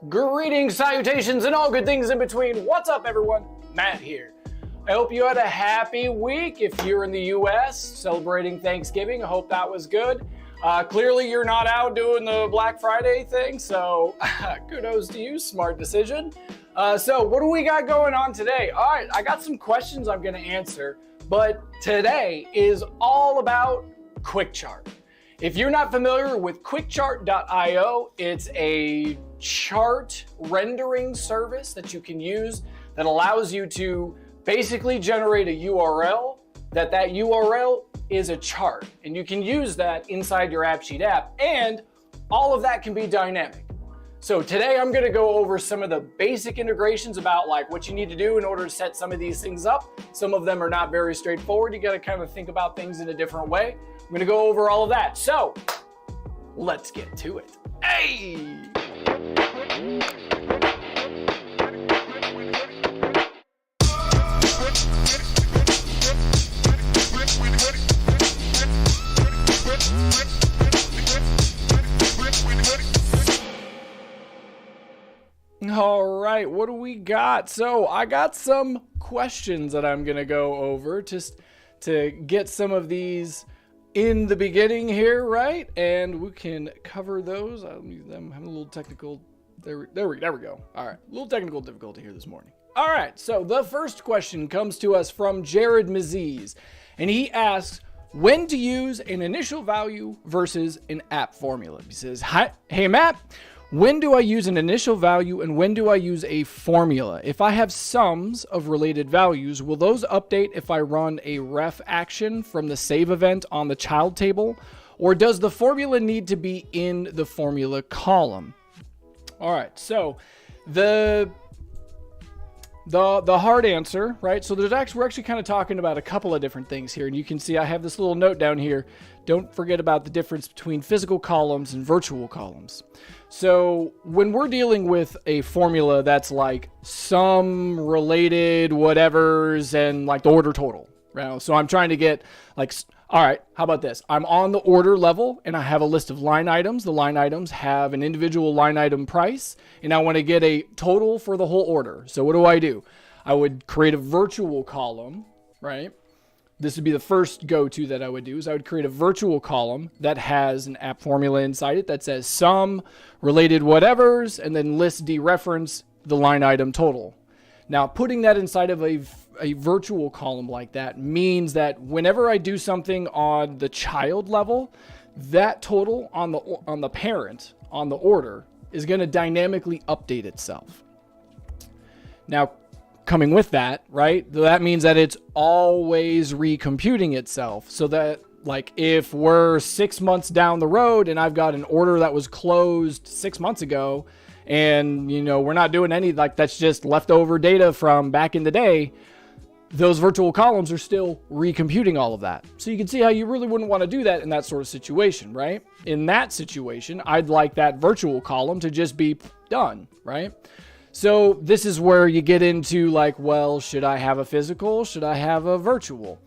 Greetings, salutations, and all good things in between. What's up, everyone? Matt here. I hope you had a happy week. If you're in the U.S. celebrating Thanksgiving, I hope that was good. Clearly, you're not out doing the Black Friday thing, so kudos to you. Smart decision. So what do we got going on today? All right, I got some questions I'm going to answer, but today is all about QuickChart. If you're not familiar with QuickChart.io, it's a chart rendering service that you can use that allows you to basically generate a URL that URL is a chart, and you can use that inside your AppSheet app, and all of that can be dynamic. So today I'm going to go over some of the basic integrations about like what you need to do in order to set some of these things up. Some of them are not very straightforward. You got to kind of think about things in a different way. I'm going to go over all of that. So let's get to it. Hey! All right, what do we got? So I got some questions that I'm going to go over just to get some of these in the beginning here, right? And we can cover those. I'm having a little technical, there we go. All right, a little technical difficulty here this morning. All right, so the first question comes to us from Jared Maziz, and he asks, when to use an initial value versus an app formula. He says, hey Matt, when do I use an initial value and when do I use a formula? If I have sums of related values, will those update if I run a ref action from the save event on the child table? Or does the formula need to be in the formula column? All right, so the hard answer, right? So we're actually kind of talking about a couple of different things here. And you can see I have this little note down here. Don't forget about the difference between physical columns and virtual columns. So when we're dealing with a formula that's like sum related whatevers and like the order total, right? So I'm trying to get like, all right, how about this? I'm on the order level and I have a list of line items. The line items have an individual line item price and I want to get a total for the whole order. So what do? I would create a virtual column, right? This would be the first go-to that I would do is I would create a virtual column that has an app formula inside it that says sum, related whatevers, and then list dereference the line item total. Now, putting that inside of a virtual column like that means that whenever I do something on the child level, that total on the parent, on the order, is going to dynamically update itself. Now, coming with that, right? That means that it's always recomputing itself. So that like if we're 6 months down the road and I've got an order that was closed 6 months ago and we're not doing any, like that's just leftover data from back in the day, those virtual columns are still recomputing all of that. So you can see how you really wouldn't want to do that in that sort of situation, right? In that situation, I'd like that virtual column to just be done, right? So this is where you get into like, well, should I have a physical? Should I have a virtual?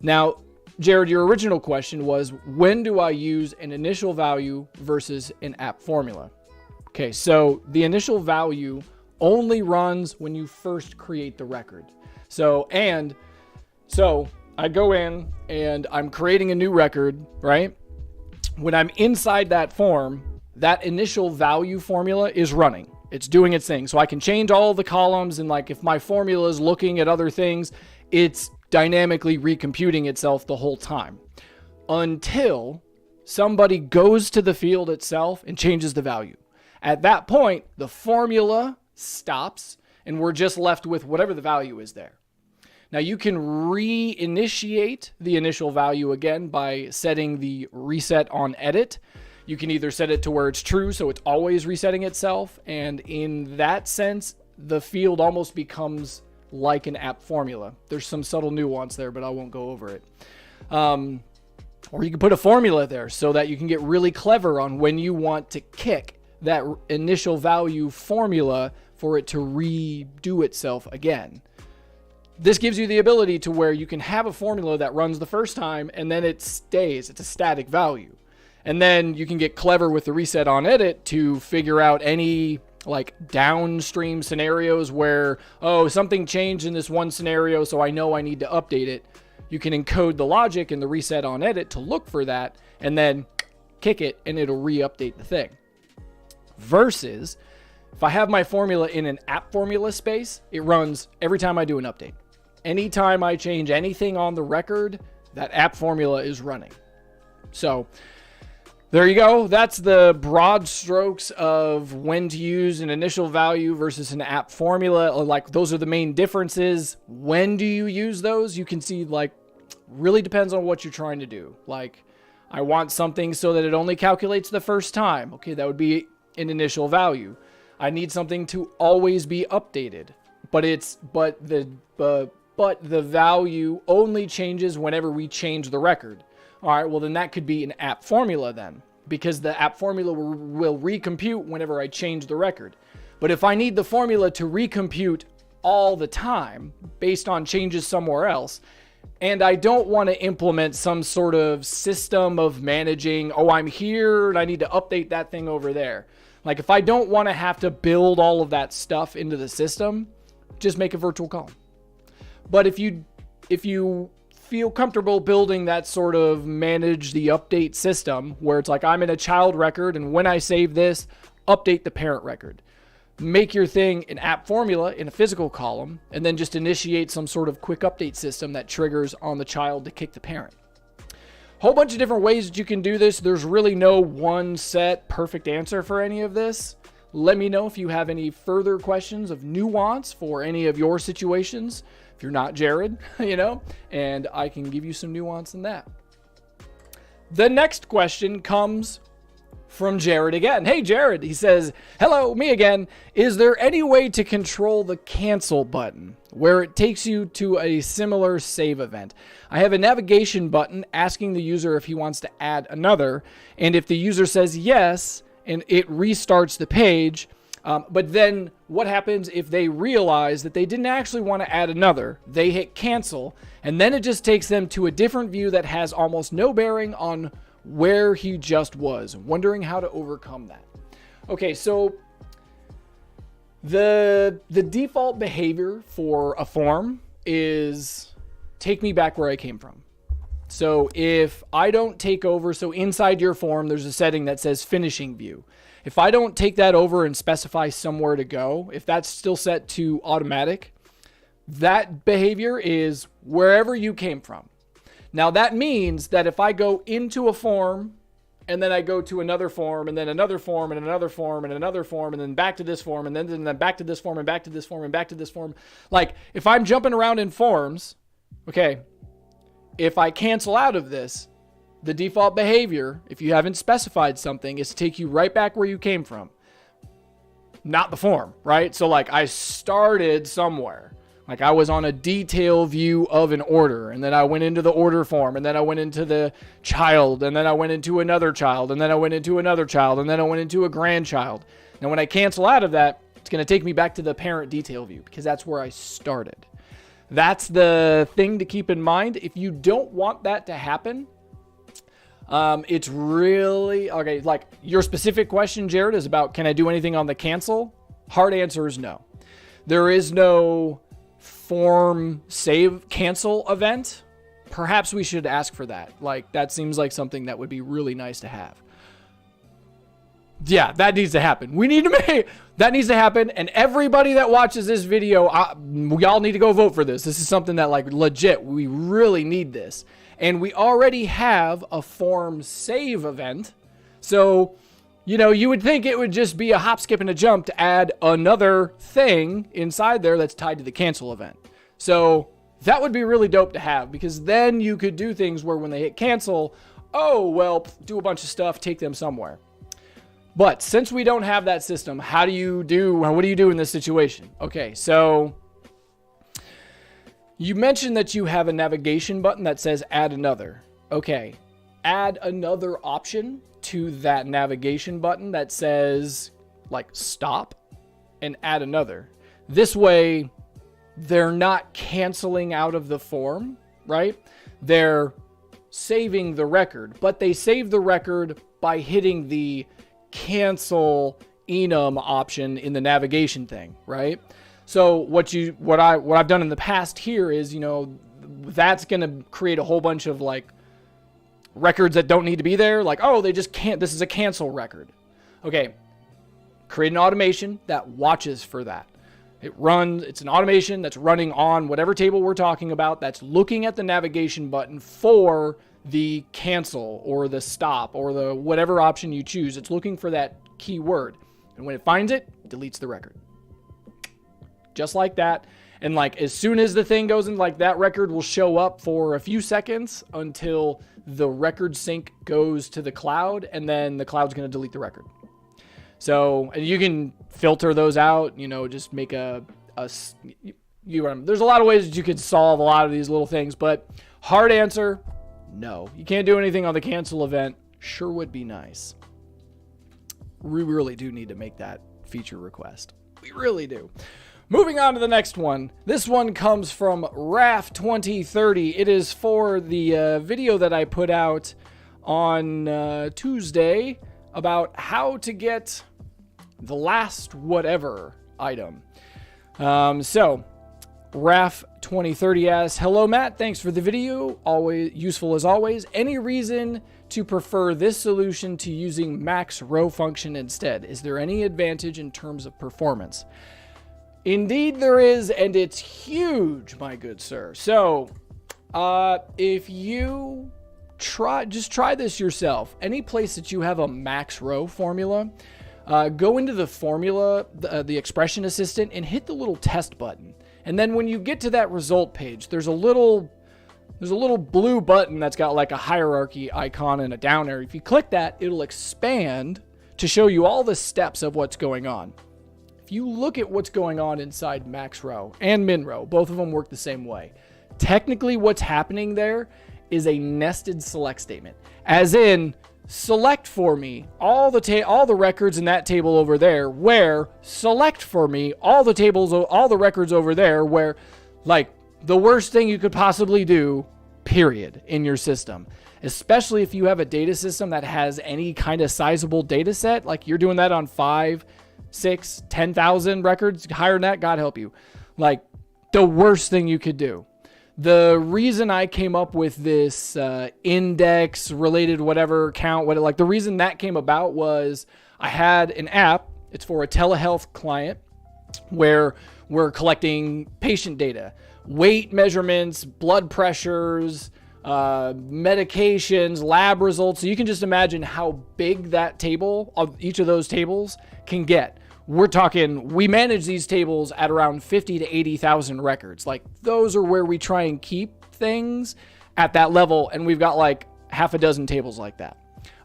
Now, Jared, your original question was, when do I use an initial value versus an app formula? Okay, so the initial value only runs when you first create the record. So I go in and I'm creating a new record, right? When I'm inside that form, that initial value formula is running. It's doing its thing. So I can change all the columns and like if my formula is looking at other things, it's dynamically recomputing itself the whole time until somebody goes to the field itself and changes the value. At that point, the formula stops and we're just left with whatever the value is there. Now you can reinitiate the initial value again by setting the reset on edit. You can either set it to where it's true, so it's always resetting itself. And in that sense, the field almost becomes like an app formula. There's some subtle nuance there, but I won't go over it. Or you can put a formula there so that you can get really clever on when you want to kick that initial value formula for it to redo itself again. This gives you the ability to where you can have a formula that runs the first time and then it stays. It's a static value. And then you can get clever with the reset on edit to figure out any like downstream scenarios where, oh, something changed in this one scenario, so I know I need to update it. You can encode the logic in the reset on edit to look for that and then kick it and it'll re-update the thing. Versus if I have my formula in an app formula space, it runs every time I do an update. Anytime I change anything on the record, that app formula is running. So there you go. That's the broad strokes of when to use an initial value versus an app formula. Like, those are the main differences. When do you use those? You can see, like, really depends on what you're trying to do. Like, I want something so that it only calculates the first time. Okay, that would be an initial value. I need something to always be updated, but the value only changes whenever we change the record. All right, well then that could be an app formula then, because the app formula will recompute whenever I change the record. But if I need the formula to recompute all the time based on changes somewhere else, and I don't want to implement some sort of system of managing, oh, I'm here and I need to update that thing over there. Like, if I don't want to have to build all of that stuff into the system, just make a virtual column. But if you feel comfortable building that sort of manage the update system where it's like, I'm in a child record and when I save this, update the parent record. Make your thing an app formula in a physical column and then just initiate some sort of quick update system that triggers on the child to kick the parent. Whole bunch of different ways that you can do this. There's really no one set perfect answer for any of this. Let me know if you have any further questions of nuance for any of your situations. If you're not Jared, and I can give you some nuance in that. The next question comes from Jared again. Hey, Jared, he says, hello, me again. Is there any way to control the cancel button where it takes you to a similar save event? I have a navigation button asking the user if he wants to add another. And if the user says yes, and it restarts the page, but then what happens if they realize that they didn't actually want to add another? They hit cancel, and then it just takes them to a different view that has almost no bearing on where he just was. Wondering how to overcome that. Okay, so the default behavior for a form is take me back where I came from. So if I don't take over, so inside your form, there's a setting that says finishing view. If I don't take that over and specify somewhere to go, if that's still set to automatic, that behavior is wherever you came from. Now that means that if I go into a form and then I go to another form and then another form and another form and another form and then back to this form and then back to this form and back to this form and back to this form. Like if I'm jumping around in forms, okay, if I cancel out of this, the default behavior, if you haven't specified something, is to take you right back where you came from. Not the form, right? So like I started somewhere. Like I was on a detail view of an order, and then I went into the order form, and then I went into the child, and then I went into another child, and then I went into another child, and then I went into a grandchild. Now when I cancel out of that, it's going to take me back to the parent detail view because that's where I started. That's the thing to keep in mind. If you don't want that to happen, it's really, okay, like your specific question, Jared, is about, can I do anything on the cancel? Hard answer is no. There is no form save cancel event. Perhaps we should ask for that. Like, that seems like something that would be really nice to have. Yeah, that needs to happen. We need to make that needs to happen. And everybody that watches this video, y'all need to go vote for this. This is something that, like, legit, we really need this. And we already have a form save event. So, you know, you would think it would just be a hop, skip, and a jump to add another thing inside there that's tied to the cancel event. So that would be really dope to have, because then you could do things where when they hit cancel, oh, well, do a bunch of stuff, take them somewhere. But since we don't have that system, what do you do in this situation? Okay, so you mentioned that you have a navigation button that says add another. Okay, add another option to that navigation button that says like stop and add another. This way, they're not canceling out of the form, right? They're saving the record, but they save the record by hitting the cancel enum option in the navigation thing, right? So what I've done in the past here is, that's going to create a whole bunch of like records that don't need to be there. Like, oh, they just can't, this is a cancel record. Okay. Create an automation that watches for that. It's an automation that's running on whatever table we're talking about, that's looking at the navigation button for the cancel or the stop or the whatever option you choose. It's looking for that keyword. And when it finds it, it deletes the record. Just like that. And like as soon as the thing goes in, like that record will show up for a few seconds until the record sync goes to the cloud, and then the cloud's going to delete the record. So, and you can filter those out, just make there's a lot of ways that you could solve a lot of these little things, but hard answer, no. You can't do anything on the cancel event. Sure would be nice. We really do need to make that feature request. We really do. Moving on to the next one. This one comes from RAF 2030. It is for the video that I put out on Tuesday about how to get the last whatever item. So RAF 2030 asks, hello Matt, thanks for the video, always useful as always. Any reason to prefer this solution to using max row function instead? Is there any advantage in terms of performance? Indeed there is, and it's huge, my good sir. So if you just try this yourself. Any place that you have a max row formula, go into the formula, the expression assistant, and hit the little test button. And then when you get to that result page, there's a little blue button that's got like a hierarchy icon and a down arrow. If you click that, it'll expand to show you all the steps of what's going on. If you look at what's going on inside max row and min row, both of them work the same way. Technically, what's happening there is a nested select statement, as in select for me all the records in that table over there, where select for me all the records over there, where, like, the worst thing you could possibly do, period, in your system. Especially if you have a data system that has any kind of sizable data set, like you're doing that on 5, 6, 10,000 records, higher than that, God help you. Like, the worst thing you could do. The reason I came up with this index related whatever count, the reason that came about was I had an app. It's for a telehealth client where we're collecting patient data, weight measurements, blood pressures, medications, lab results. So you can just imagine how big that table of each of those tables can get. We're talking, we manage these tables at around 50 to 80,000 records. Like, those are where we try and keep things at that level. And we've got like half a dozen tables like that.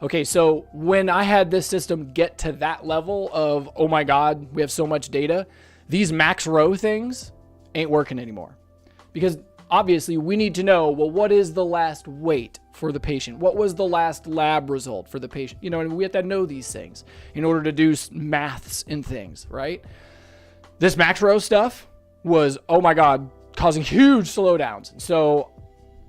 Okay, so when I had this system get to that level of, oh my God, we have so much data, these max row things ain't working anymore. Because obviously we need to know, well, what is the last weight for the patient? What was the last lab result for the patient? And we have to know these things in order to do maths and things, right? This max row stuff was, oh my God, causing huge slowdowns. So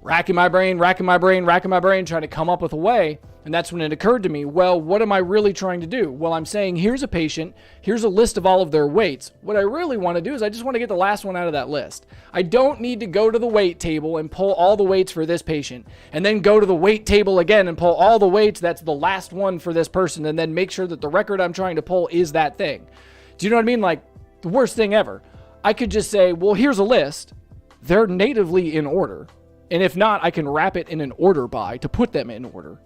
racking my brain, trying to come up with a way. And that's when it occurred to me, well, what am I really trying to do? Well, I'm saying, here's a patient, here's a list of all of their weights. What I really want to do is I just want to get the last one out of that list. I don't need to go to the weight table and pull all the weights for this patient, and then go to the weight table again and pull all the weights that's the last one for this person, and then make sure that the record I'm trying to pull is that thing. Do you know what I mean? Like, the worst thing ever. I could just say, well, here's a list. They're natively in order. And if not, I can wrap it in an order by to put them in order.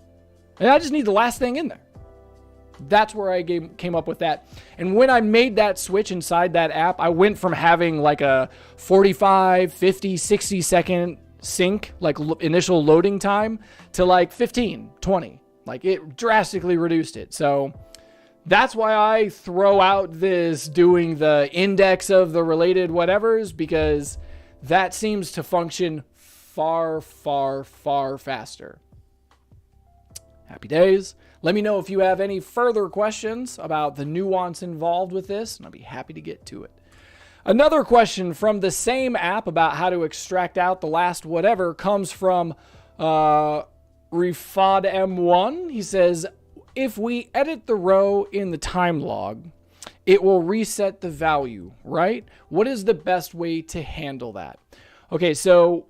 And I just need the last thing in there. That's where I came up with that. And when I made that switch inside that app, I went from having like a 45, 50, 60 second sync, like initial loading time, to like 15, 20. Like, it drastically reduced it. So that's why I throw out this doing the index of the related whatevers, because that seems to function far, far, far faster. Happy days. Let me know if you have any further questions about the nuance involved with this, and I'll be happy to get to it. Another question from the same app about how to extract out the last whatever comes from Rifad M1. He says, if we edit the row in the time log it will reset the value, right? What is the best way to handle that? Okay, so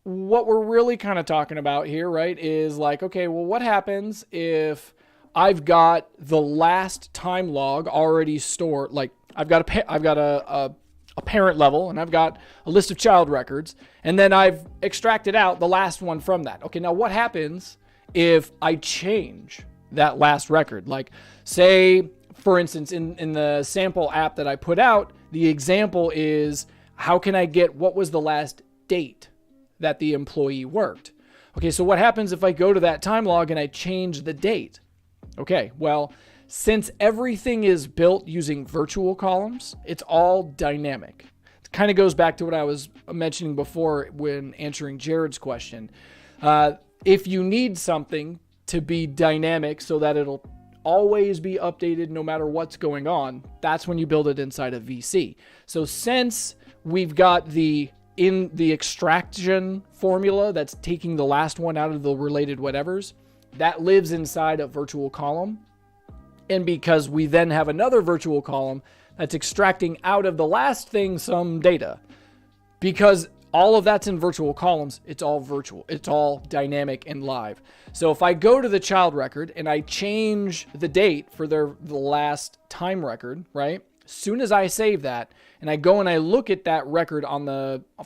what we're really kind of talking about here, right, is like, okay, well, what happens if I've got the last time log already stored? Like I've got a parent level and I've got a list of child records, and then I've extracted out the last one from that. Okay, now what happens if I change that last record? Like say, for instance, in the sample app that I put out, the example is how can I get what was the last date that the employee worked? Okay, so what happens if I go to that time log and I change the date? Okay, well, since everything is built using virtual columns, it's all dynamic. It kind of goes back to what I was mentioning before when answering Jared's question. If you need something to be dynamic so that it'll always be updated no matter what's going on, that's when you build it inside of VC. So since we've got in the extraction formula that's taking the last one out of the related whatevers, that lives inside a virtual column. And because we then have another virtual column that's extracting out of the last thing some data, because all of that's in virtual columns, it's all virtual, it's all dynamic and live. So if I go to the child record and I change the date for the last time record, right? As soon as I save that and I go and I look at that record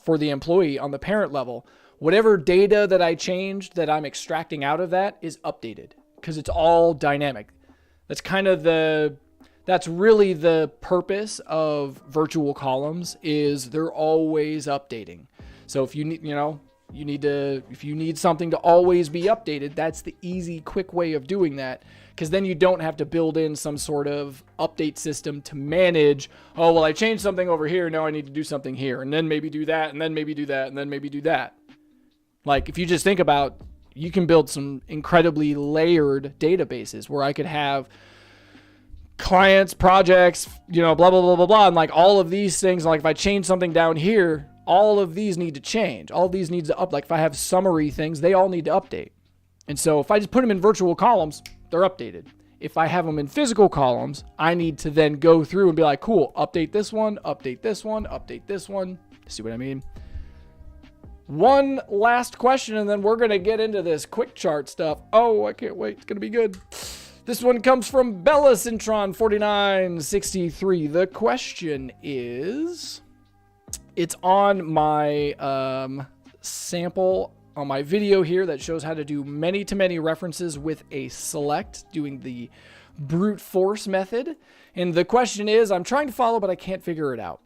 for the employee on the parent level, whatever data that I changed that I'm extracting out of that is updated because it's all dynamic. That's really the purpose of virtual columns, is they're always updating. So if you need, if you need something to always be updated, that's the easy, quick way of doing that. Because then you don't have to build in some sort of update system to manage, oh, well, I changed something over here. Now I need to do something here. And then maybe do that. And then maybe do that. And then maybe do that. Like if you just think about, you can build some incredibly layered databases where I could have clients, projects, blah, blah, blah, blah, blah. And like all of these things, like if I change something down here, all of these need to change. All of these needs to like if I have summary things, they all need to update. And so if I just put them in virtual columns, they're updated. If I have them in physical columns, I need to then go through and be like, cool, update this one, update this one, update this one. See what I mean? One last question, and then we're going to get into this quick chart stuff. Oh, I can't wait. It's going to be good. This one comes from Bella Cintron 4963. The question is, it's on my sample on my video here that shows how to do many-to-many references with a select, doing the brute force method. And the question is, I'm trying to follow, but I can't figure it out.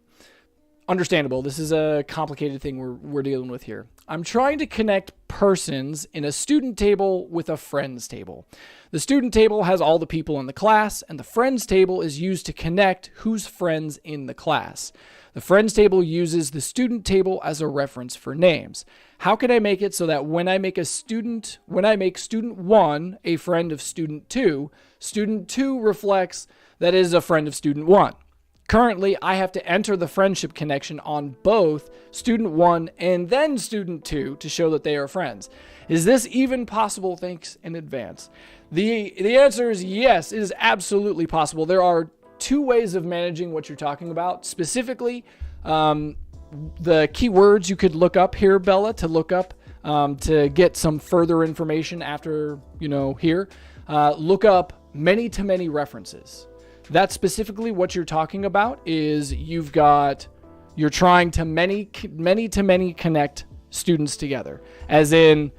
Understandable. This is a complicated thing we're dealing with here. I'm trying to connect persons in a student table with a friends table. The student table has all the people in the class, and the friends table is used to connect who's friends in the class. The friends table uses the student table as a reference for names. How can I make it so that when I make student 1 a friend of student 2 reflects that it is a friend of student 1? Currently, I have to enter the friendship connection on both student 1 and then student 2 to show that they are friends. Is this even possible? Thanks in advance. The answer is yes, it is absolutely possible. There are two ways of managing what you're talking about. Specifically, the keywords you could look up here, Bella, to look up to get some further information after, here. Look up many-to-many references. That's specifically what you're talking about, is you're trying to many connect students together. As in,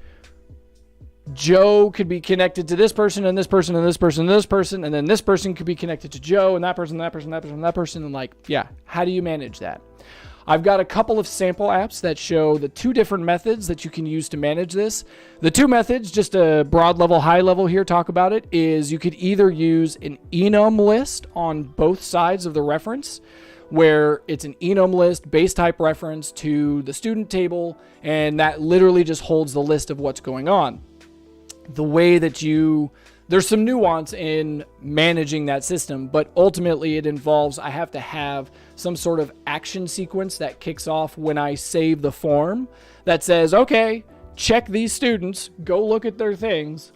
Joe could be connected to this person and this person and this person and this person, and then this person could be connected to Joe and that person, that person, that person, that person. And how do you manage that? I've got a couple of sample apps that show the two different methods that you can use to manage this. The two methods, just a broad level, high level here, talk about it, is you could either use an enum list on both sides of the reference, where it's an enum list, base type reference to the student table, and that literally just holds the list of what's going on. The way that there's some nuance in managing that system, but ultimately it involves, I have to have some sort of action sequence that kicks off when I save the form that says, okay, check these students, go look at their things.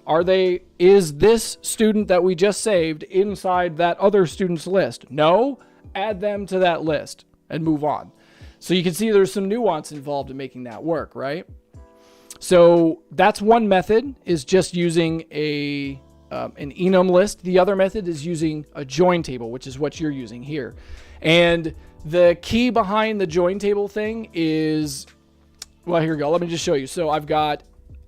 Is this student that we just saved inside that other student's list? No, add them to that list and move on. So you can see there's some nuance involved in making that work, right? So that's one method, is just using an enum list. The other method is using a join table, which is what you're using here. And the key behind the join table thing is, well, here we go. Let me just show you. So I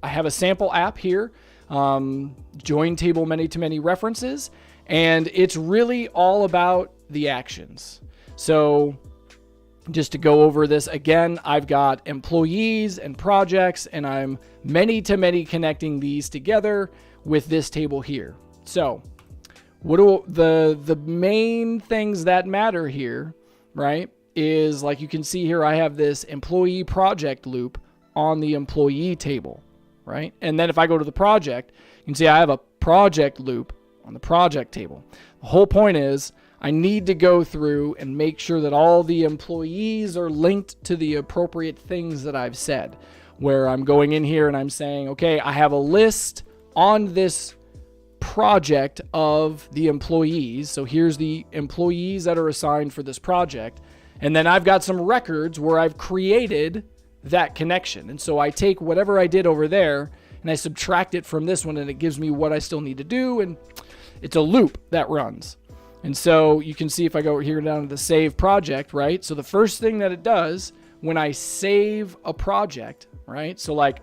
have a sample app here, join table many-to-many references, and it's really all about the actions. So just to go over this again, I've got employees and projects, and I'm many-to-many connecting these together with this table here. So the main things that matter here, right, is like you can see here, I have this employee project loop on the employee table, right? And then if I go to the project, you can see I have a project loop on the project table. The whole point is I need to go through and make sure that all the employees are linked to the appropriate things that I've said, where I'm going in here and I'm saying, okay, I have a list on this project of the employees. So here's the employees that are assigned for this project. And then I've got some records where I've created that connection. And so I take whatever I did over there and I subtract it from this one, and it gives me what I still need to do. And it's a loop that runs. And so you can see if I go here down to the save project, right? So the first thing that it does when I save a project, right? So like,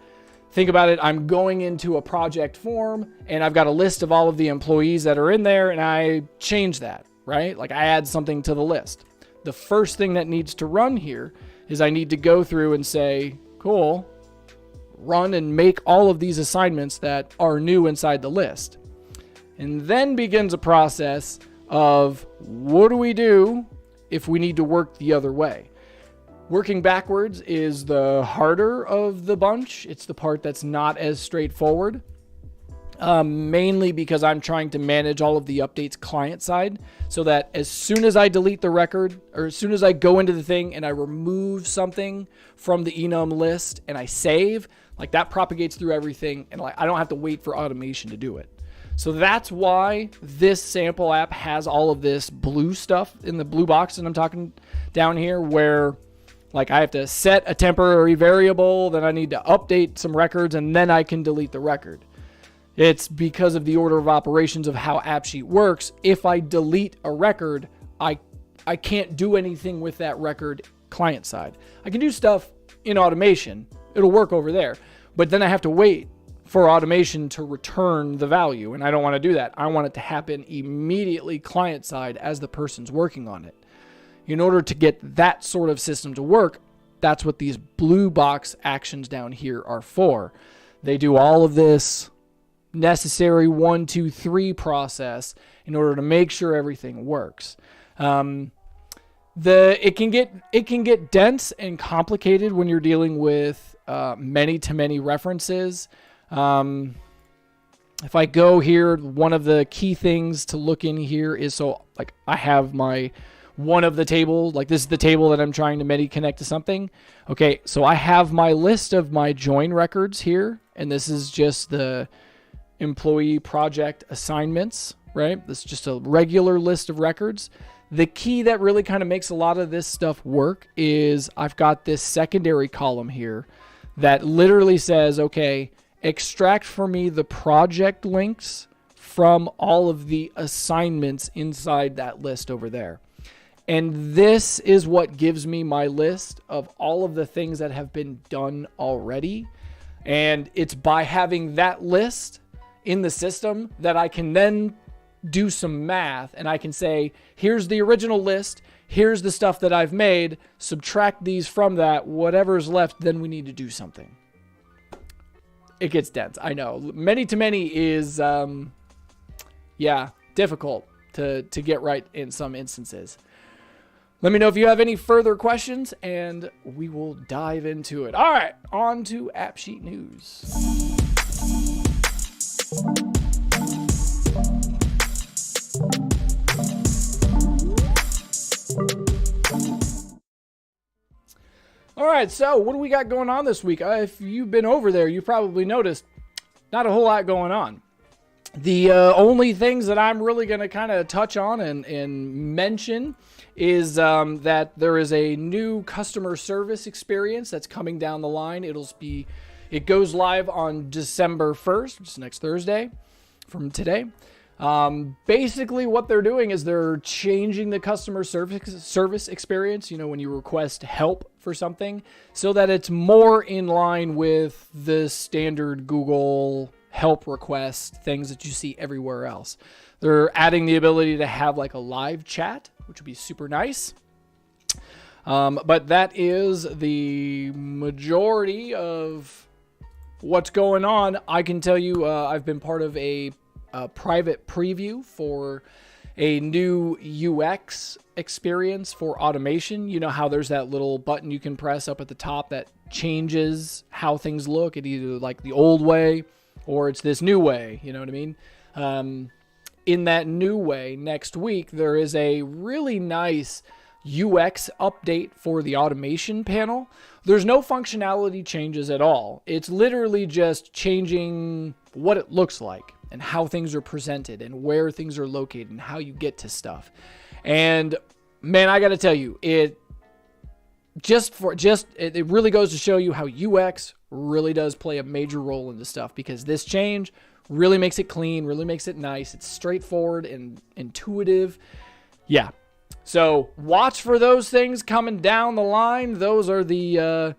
think about it. I'm going into a project form and I've got a list of all of the employees that are in there, and I change that, right? Like I add something to the list. The first thing that needs to run here is I need to go through and say, cool, run and make all of these assignments that are new inside the list. And then begins a process of what do we do if we need to work the other way? Working backwards is the harder of the bunch. It's the part that's not as straightforward, mainly because I'm trying to manage all of the updates client side, so that as soon as I delete the record, or as soon as I go into the thing and I remove something from the enum list and I save, like that propagates through everything, and like I don't have to wait for automation to do it. So that's why this sample app has all of this blue stuff in the blue box that I'm talking down here, where like I have to set a temporary variable, then I need to update some records, and then I can delete the record. It's because of the order of operations of how AppSheet works. If I delete a record, I can't do anything with that record client side. I can do stuff in automation. It'll work over there. But then I have to wait for automation to return the value, and I don't want to do that. I want it to happen immediately client side as the person's working on it. In order to get that sort of system to work, that's what these blue box actions down here are for. They do all of this necessary 1, 2, 3 process in order to make sure everything works. It can get dense and complicated when you're dealing with many-to-many references. If I go here, one of the key things to look in here is, so like I have my one of the table, like this is the table that I'm trying to many connect to something. Okay, so I have my list of my join records here, and this is just the employee project assignments, right? This is just a regular list of records. The key that really kind of makes a lot of this stuff work is I've got this secondary column here that literally says, okay, extract for me the project links from all of the assignments inside that list over there. And this is what gives me my list of all of the things that have been done already. And it's by having that list in the system that I can then do some math, and I can say, here's the original list, here's the stuff that I've made, subtract these from that, whatever's left, then we need to do something. It gets dense, I know. Many-to-many is, difficult to get right in some instances. Let me know if you have any further questions, and we will dive into it. All right, on to AppSheet News. All All right, so what do we got going on this week? If you've been over there, you probably noticed not a whole lot going on. The only things that I'm really going to kind of touch on and mention is that there is a new customer service experience that's coming down the line. It goes live on December 1st, which is next Thursday from today. Basically what they're doing is they're changing the customer service experience, when you request help for something, so that it's more in line with the standard Google help request things that you see everywhere else. They're adding the ability to have like a live chat, which would be super nice. But that is the majority of what's going on. I can tell you, I've been part of a private preview for a new UX experience for automation. You know how there's that little button you can press up at the top that changes how things look at either like the old way or it's this new way, you know what I mean? In that new way, next week, there is a really nice UX update for the automation panel. There's no functionality changes at all. It's literally just changing what it looks like and how things are presented and where things are located and how you get to stuff. And man, I got to tell you, it really goes to show you how UX really does play a major role in this stuff, because this change really makes it clean, really makes it nice. It's straightforward and intuitive. Yeah. So watch for those things coming down the line. Those are the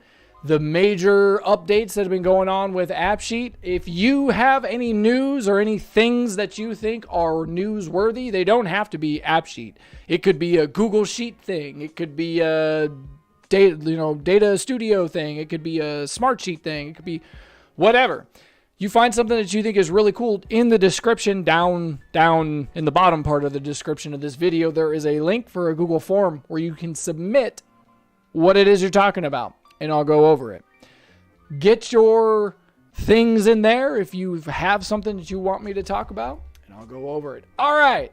major updates that have been going on with AppSheet. If you have any news or any things that you think are newsworthy, they don't have to be AppSheet. It could be a Google Sheet thing. It could be a data studio thing. It could be a smart sheet thing. It could be whatever. You find something that you think is really cool in the description, down in the bottom part of the description of this video, there is a link for a Google form where you can submit what it is you're talking about, and I'll go over it. Get your things in there if you have something that you want me to talk about, and I'll go over it. All right.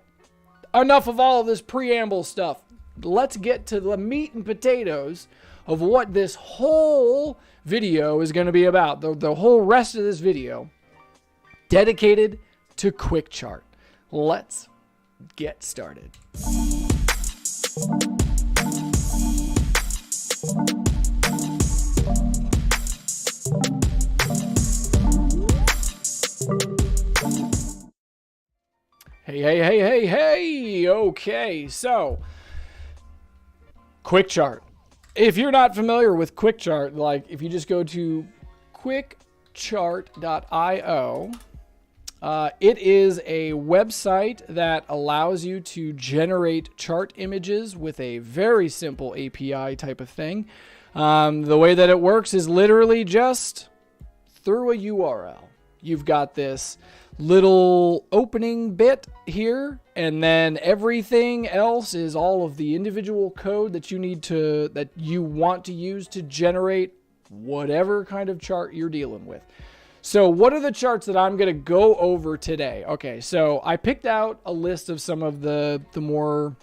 Enough of all of this preamble stuff. Let's get to the meat and potatoes of what this whole video is going to be about. The whole rest of this video dedicated to Quick Chart. Let's get started. Hey. Okay, so Quick Chart. If you're not familiar with Quick Chart, like if you just go to quickchart.io, it is a website that allows you to generate chart images with a very simple API type of thing. The way that it works is literally just through a URL. You've got this little opening bit here, and then everything else is all of the individual code that you want to use to generate whatever kind of chart you're dealing with. So what are the charts that I'm going to go over today? Okay, so I picked out a list of some of the more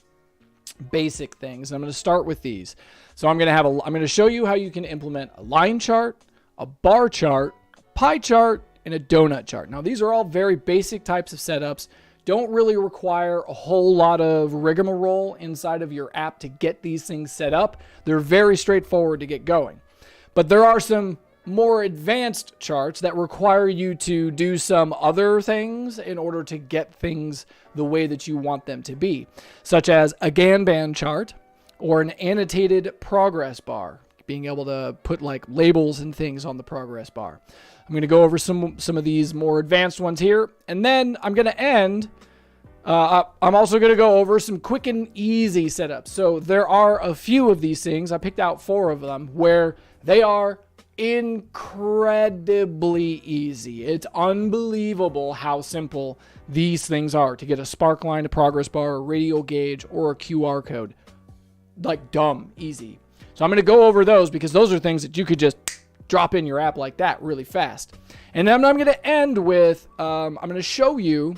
basic things. I'm going to start with these. So I'm going to show you how you can implement a line chart, a bar chart, a pie chart, and a donut chart. Now, these are all very basic types of setups. Don't really require a whole lot of rigmarole inside of your app to get these things set up. They're very straightforward to get going. But there are some more advanced charts that require you to do some other things in order to get things the way that you want them to be, such as a Kanban chart or an annotated progress bar, being able to put like labels and things on the progress bar. I'm going to go over some of these more advanced ones here, and then I'm going to end. I'm also going to go over some quick and easy setups. So there are a few of these things. I picked out 4 of them where they are incredibly easy. It's unbelievable how simple these things are to get a spark line, a progress bar, a radial gauge, or a QR code. Like dumb easy. So I'm going to go over those because those are things that you could just drop in your app like that really fast. And then I'm going to end with, I'm going to show you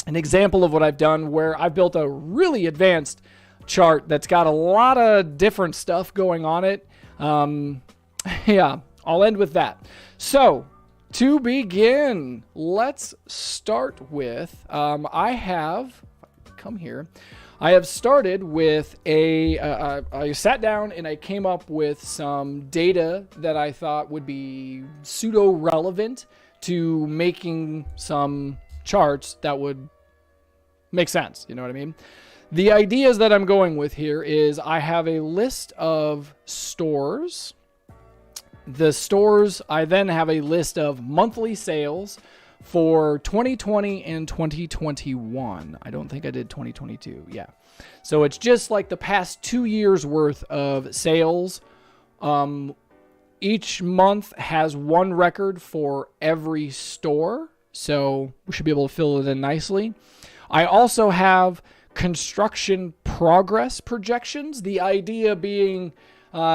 an example of what I've done where I've built a really advanced chart that's got a lot of different stuff going on it. Yeah, I'll end with that. So to begin, let's start with, I have started with I sat down and I came up with some data that I thought would be pseudo-relevant to making some charts that would make sense. You know what I mean? The ideas that I'm going with here is I have a list of stores. The stores, I then have a list of monthly sales for 2020 and 2021. I don't think I did 2022. Yeah. So it's just like the past 2 years worth of sales. Each month has one record for every store. So we should be able to fill it in nicely. I also have construction progress projections. The idea being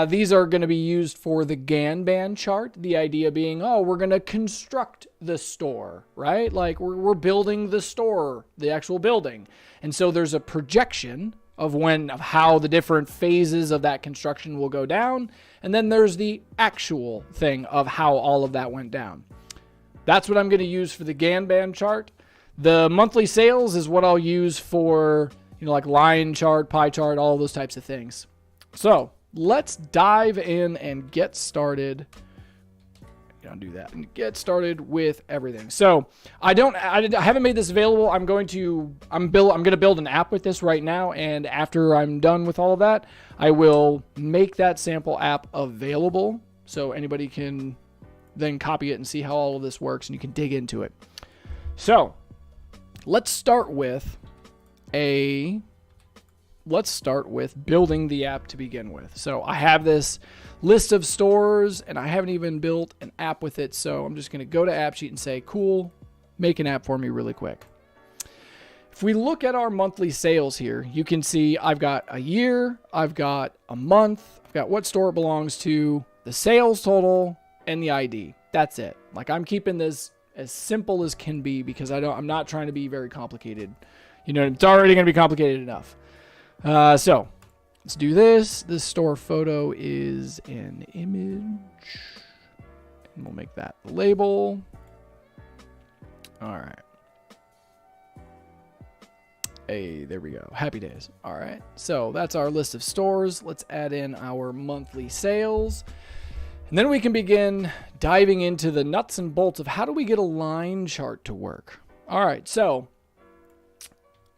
these are going to be used for the Ganban chart. The idea being, we're going to construct the store, right? Like we're building the store, the actual building. And so there's a projection of how the different phases of that construction will go down. And then there's the actual thing of how all of that went down. That's what I'm going to use for the Ganban chart. The monthly sales is what I'll use for, like line chart, pie chart, all those types of things. So let's dive in and get started. Do that and get started with everything. So I haven't made this available. I'm going to build an app with this right now. And after I'm done with all of that, I will make that sample app available so anybody can then copy it and see how all of this works and you can dig into it. So let's start with building the app to begin with. So I have this list of stores and I haven't even built an app with it. So I'm just going to go to AppSheet and say, cool, make an app for me really quick. If we look at our monthly sales here, you can see I've got a year, I've got a month, I've got what store it belongs to, the sales total, and the ID. That's it. Like I'm keeping this as simple as can be because I'm not trying to be very complicated. It's already going to be complicated enough. So let's do this. This store photo is an image. And we'll make that the label. All right. Hey, there we go. Happy days. All right. So that's our list of stores. Let's add in our monthly sales. And then we can begin diving into the nuts and bolts of how do we get a line chart to work. All right. So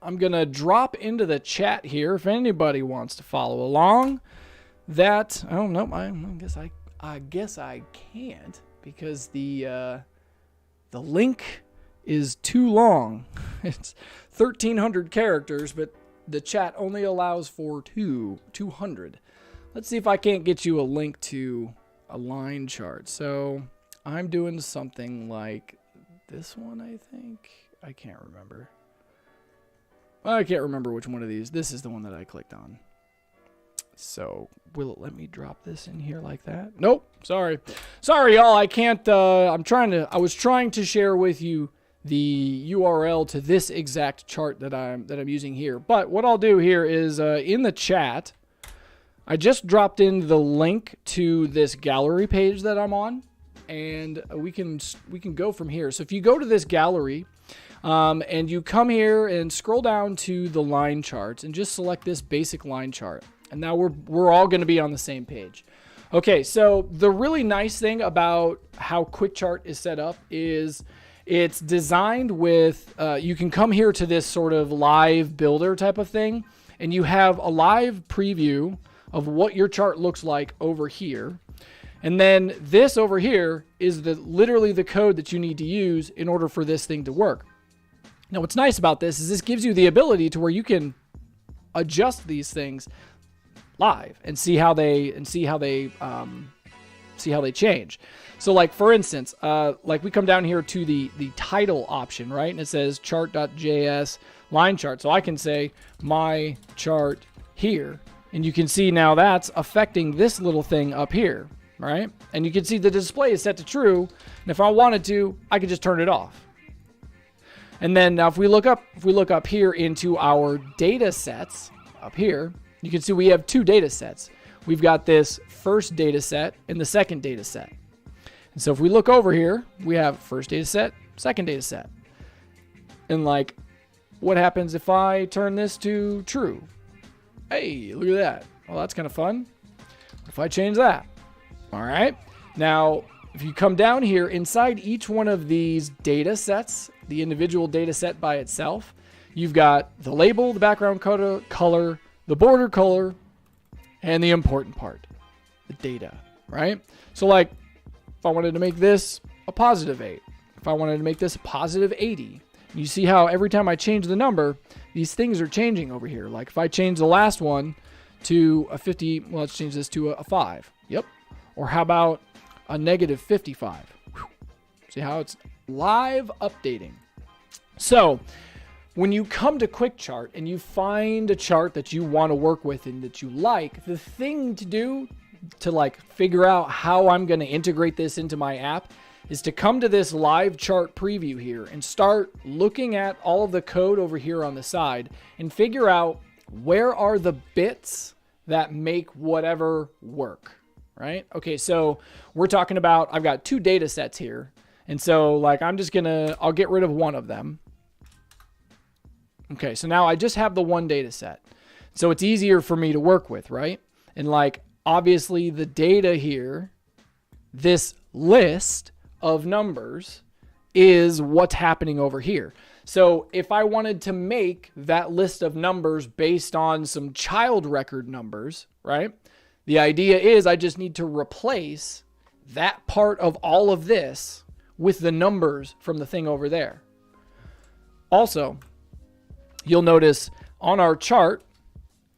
I'm going to drop into the chat here if anybody wants to follow along. I guess I can't because the link is too long. It's 1,300 characters, but the chat only allows for 200. Let's see if I can't get you a link to a line chart. So I'm doing something like this one, I think. I can't remember. I can't remember which one of these. This is the one that I clicked on. So will it let me drop this in here like that? Nope. Sorry, y'all. I can't. I was trying to share with you the URL to this exact chart that I'm using here. But what I'll do here is in the chat, I just dropped in the link to this gallery page that I'm on, and we can go from here. So if you go to this gallery. And you come here and scroll down to the line charts and just select this basic line chart. And now we're all going to be on the same page. Okay, so the really nice thing about how QuickChart is set up is it's designed with, you can come here to this sort of live builder type of thing, and you have a live preview of what your chart looks like over here. And then this over here is literally the code that you need to use in order for this thing to work. Now, what's nice about this is this gives you the ability to where you can adjust these things live and see how they change. So, like for instance, like we come down here to the title option, right? And it says chart.js line chart. So I can say my chart here, and you can see now that's affecting this little thing up here, right? And you can see the display is set to true. And if I wanted to, I could just turn it off. And then now if we look up here into our data sets up here, you can see we have two data sets. we've got this first data set and the second data set. And so if we look over here, we have first data set, second data set. And like, what happens if I turn this to true? Hey, look at that. Well, that's kind of fun. What if I change that? All right. Now, if you come down here, inside each one of these data sets, the individual data set by itself, you've got the label, the background color, the border color, and the important part, the data, right? So like, if I wanted to make this a +8, if I wanted to make this a +80, you see how every time I change the number, these things are changing over here. Like if I change the last one to a 50, well, let's change this to a 5. Yep. Or how about a -55? Whew. See how it's live updating. So when you come to Quick Chart and you find a chart that you want to work with and that you like, the thing to do to like figure out how I'm going to integrate this into my app is to come to this live chart preview here and start looking at all of the code over here on the side and figure out where are the bits that make whatever work, right? Okay, so we're talking about, I've got 2 data sets here. And so like, I'll get rid of one of them. Okay, so now I just have the one data set. So it's easier for me to work with, right? And like, obviously the data here, this list of numbers is what's happening over here. So if I wanted to make that list of numbers based on some child record numbers, right? The idea is I just need to replace that part of all of this with the numbers from the thing over there. Also, you'll notice on our chart,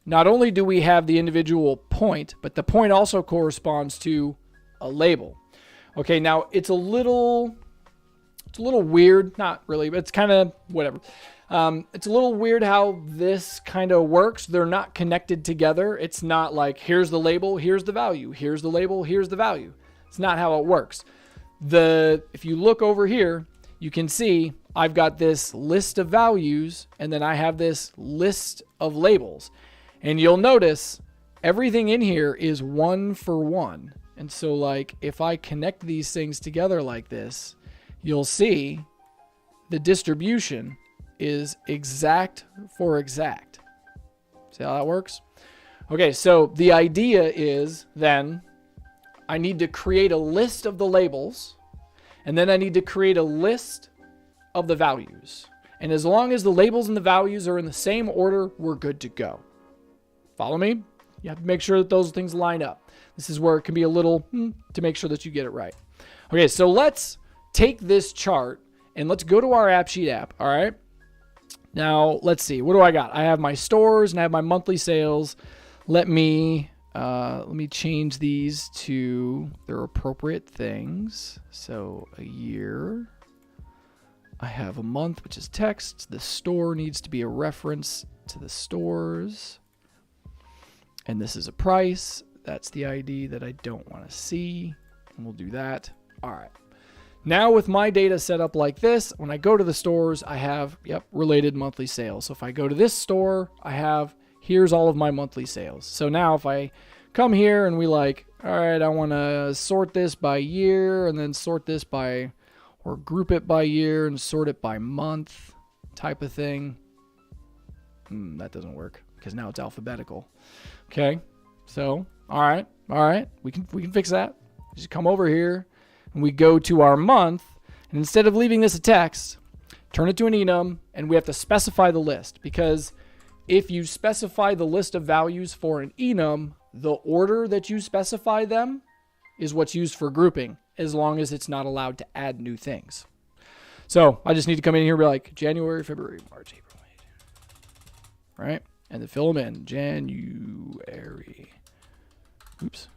not only do we have the individual point, but the point also corresponds to a label. Okay, now it's a little weird, not really, but it's kind of whatever. It's a little weird how this kind of works. They're not connected together. It's not like, here's the label, here's the value, here's the label, here's the value. It's not how it works. If you look over here, you can see I've got this list of values and then I have this list of labels. And you'll notice everything in here is 1 for 1. And so like if I connect these things together like this, you'll see the distribution is exact for exact. See how that works? Okay, so the idea is then I need to create a list of the labels and then I need to create a list of the values. And as long as the labels and the values are in the same order, we're good to go. Follow me? You have to make sure that those things line up. This is where it can be a little to make sure that you get it right. Okay, so let's take this chart and let's go to our AppSheet app. All right. Now let's see. What do I got? I have my stores and I have my monthly sales. Let me change these to their appropriate things. So a year. I have a month, which is text. The store needs to be a reference to the stores. And this is a price. That's the ID that I don't want to see. And we'll do that. All right. Now with my data set up like this, when I go to the stores, I have, related monthly sales. So if I go to this store, here's all of my monthly sales. So now if I come here and we like, all right, I want to sort this by year and then sort this by, or group it by year and sort it by month type of thing. That doesn't work because now it's alphabetical. Okay. So, all right. We can fix that. Just come over here and we go to our month, and instead of leaving this a text, turn it to an enum, and we have to specify the list, because if you specify the list of values for an enum, the order that you specify them is what's used for grouping, as long as it's not allowed to add new things. So I just need to come in here and be like January, February, March, April, May, June. Right? And then fill them in. January. Oops.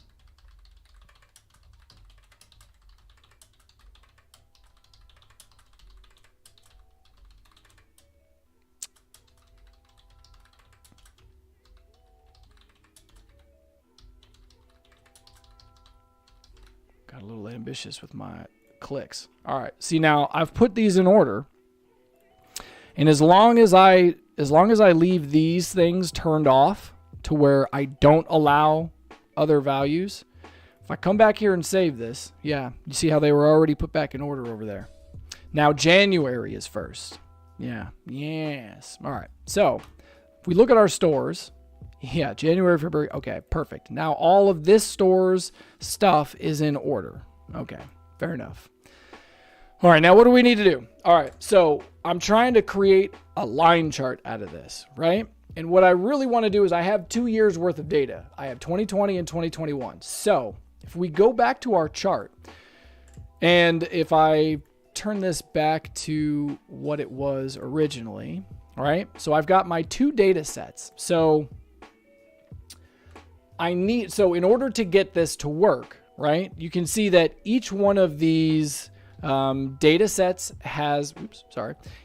Got a little ambitious with my clicks. All right. See, now I've put these in order. And as long as I leave these things turned off to where I don't allow other values. If I come back here and save this, yeah, you see how they were already put back in order over there. Now January is first. Yeah, yes. All right, so if we look at our stores, yeah, January, February, okay, perfect. Now all of this store's stuff is in order. Okay, fair enough. All right, now what do we need to do? All right, so I'm trying to create a line chart out of this, right? And what I really want to do is I have 2 years worth of data. I have 2020 and 2021. So if we go back to our chart, and if I turn this back to what it was originally, right? So I've got my 2 data sets. So in order to get this to work, right? You can see that each one of these data sets has,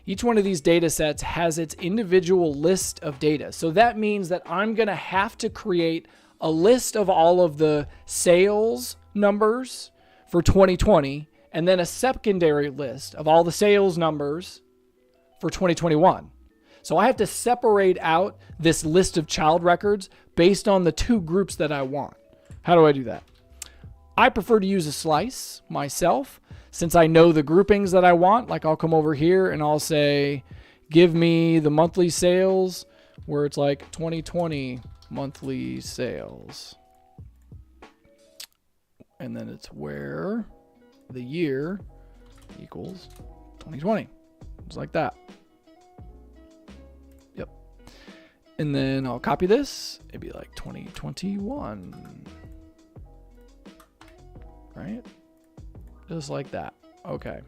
each one of these data sets has its individual list of data. So that means that I'm going to have to create a list of all of the sales numbers for 2020, and then a secondary list of all the sales numbers for 2021. So I have to separate out this list of child records based on the 2 groups that I want. How do I do that? I prefer to use a slice myself, since I know the groupings that I want. Like I'll come over here and I'll say, give me the monthly sales where it's like 2020 monthly sales. And then it's where the year equals 2020. Just like that. Yep. And then I'll copy this. It'd be like 2021. Right? Just like that. Okay.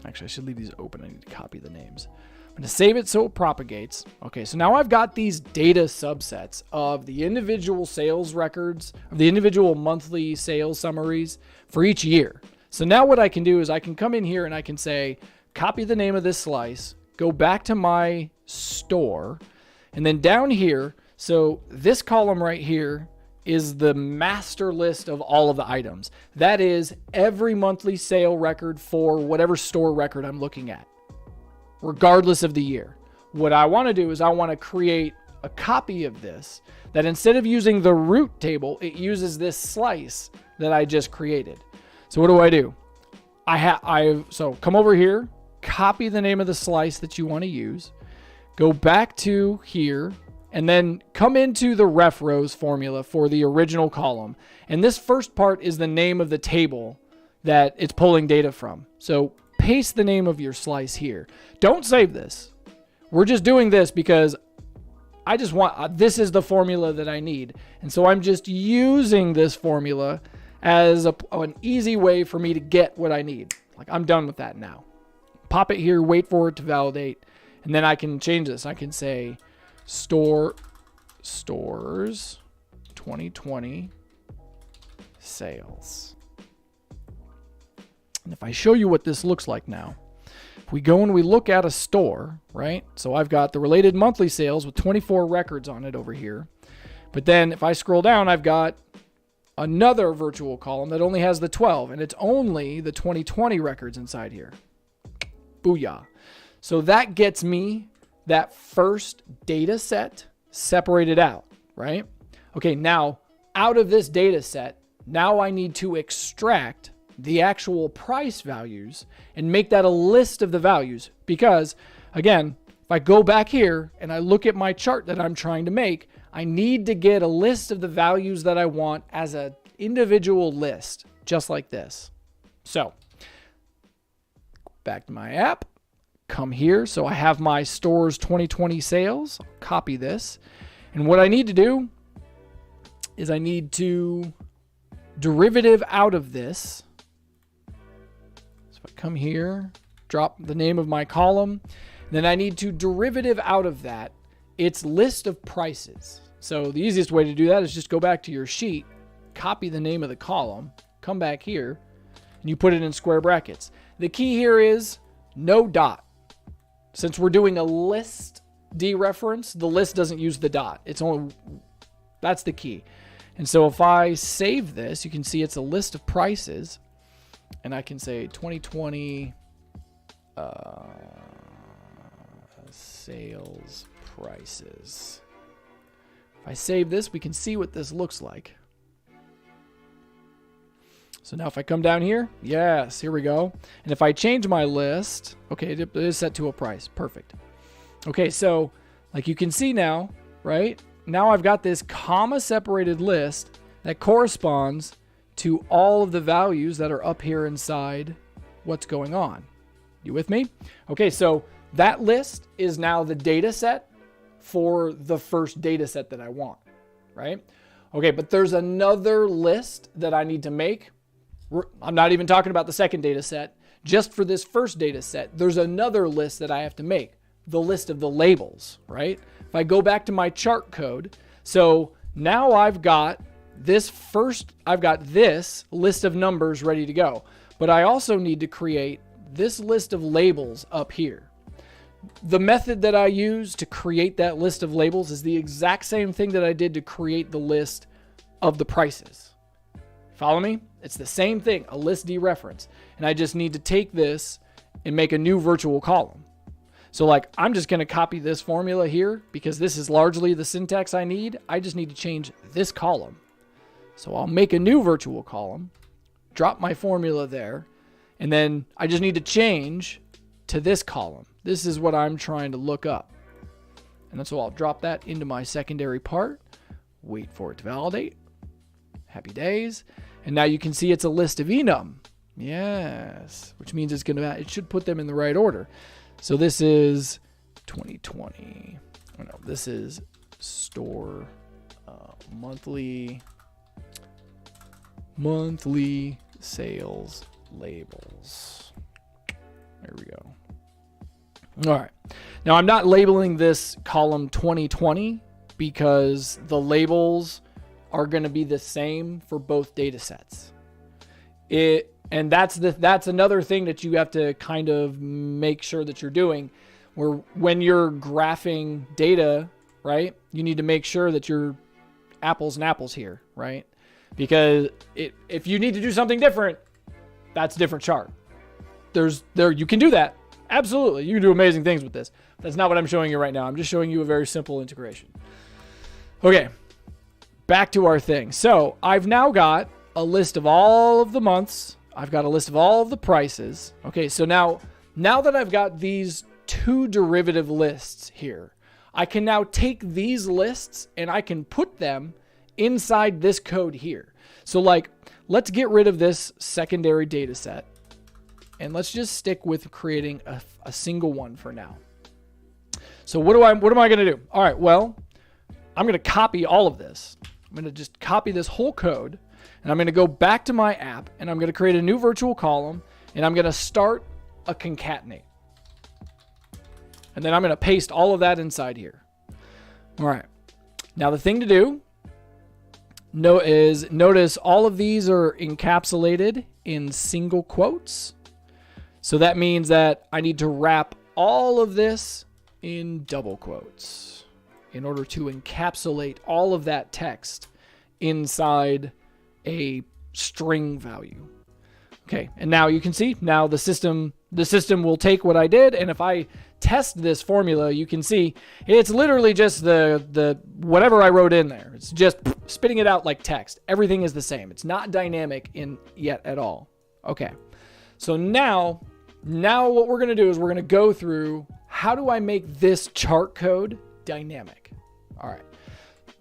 Actually, I should leave these open. I need to copy the names. I'm going to save it so it propagates. Okay, so now I've got these data subsets of the individual sales records, of the individual monthly sales summaries for each year. So now what I can do is I can come in here and I can say, copy the name of this slice, go back to my store, and then down here, so this column right here is the master list of all of the items. That is every monthly sale record for whatever store record I'm looking at, regardless of the year. What I want to do is I want to create a copy of this that instead of using the root table, it uses this slice that I just created. So what do? So come over here, copy the name of the slice that you want to use, go back to here, and then come into the ref rows formula for the original column. And this first part is the name of the table that it's pulling data from. So paste the name of your slice here. Don't save this. We're just doing this because I just want, this is the formula that I need. And so I'm just using this formula as an easy way for me to get what I need. Like I'm done with that now. Pop it here, wait for it to validate, and then I can change this. I can say, stores 2020 sales. And if I show you what this looks like now, if we go and we look at a store, right? So I've got the related monthly sales with 24 records on it over here. But then if I scroll down, I've got another virtual column that only has the 12, and it's only the 2020 records inside here. Booyah. So that gets me that first data set separated out, right? Okay, now out of this data set, now I need to extract the actual price values and make that a list of the values. Because again, if I go back here and I look at my chart that I'm trying to make, I need to get a list of the values that I want as an individual list, just like this. So back to my app. Come here. So I have my stores 2020 sales. Copy this. And what I need to do is I need to derivative out of this. So if I come here, drop the name of my column, then I need to derivative out of that its list of prices. So the easiest way to do that is just go back to your sheet, copy the name of the column, come back here, and you put it in square brackets. The key here is no dot. Since we're doing a list dereference, the list doesn't use the dot. It's only, that's the key. And so if I save this, you can see it's a list of prices, and I can say 2020 sales prices. If I save this, we can see what this looks like. So now if I come down here, yes, here we go. And if I change my list, okay, it is set to a price. Perfect. Okay, so like you can see now, right? Now I've got this comma separated list that corresponds to all of the values that are up here inside what's going on. You with me? Okay, so that list is now the data set for the first data set that I want, right? Okay, but there's another list that I need to make. I'm not even talking about the second data set. Just for this first data set, there's another list that I have to make, the list of the labels, right? If I go back to my chart code, so now I've got this list of numbers ready to go, but I also need to create this list of labels up here. The method that I use to create that list of labels is the exact same thing that I did to create the list of the prices. Follow me? It's the same thing, a list dereference. And I just need to take this and make a new virtual column. So like, I'm just going to copy this formula here because this is largely the syntax I need. I just need to change this column. So I'll make a new virtual column, drop my formula there, and then I just need to change to this column. This is what I'm trying to look up. And then so I'll drop that into my secondary part, wait for it to validate. Happy days. And now you can see it's a list of enum. Yes, which means it should put them in the right order. So this is 2020. Oh no, this is store monthly sales labels. There we go. All right. Now I'm not labeling this column 2020 because the labels are going to be the same for both data sets. And that's another thing that you have to kind of make sure that you're doing, where when you're graphing data, right, you need to make sure that you're apples and apples here, right? Because if you need to do something different, that's a different chart. You can do that. Absolutely. You can do amazing things with this. That's not what I'm showing you right now. I'm just showing you a very simple integration. Okay. Back to our thing. So I've now got a list of all of the months. I've got a list of all of the prices. Okay, so now that I've got these two derivative lists here, I can now take these lists and I can put them inside this code here. So like, let's get rid of this secondary data set and let's just stick with creating a single one for now. So what am I going to do? All right, well, I'm going to copy all of this. I'm going to just copy this whole code and I'm going to go back to my app and I'm going to create a new virtual column and I'm going to start a concatenate. And then I'm going to paste all of that inside here. All right. Now the thing to do is notice all of these are encapsulated in single quotes. So that means that I need to wrap all of this in double quotes in order to encapsulate all of that text inside a string value. Okay, and now you can see, now the system will take what I did, and if I test this formula, you can see it's literally just the whatever I wrote in there. It's just spitting it out like text. Everything is the same. It's not dynamic yet at all. Okay, so now what we're going to do is we're going to go through how do I make this chart code dynamic. All right,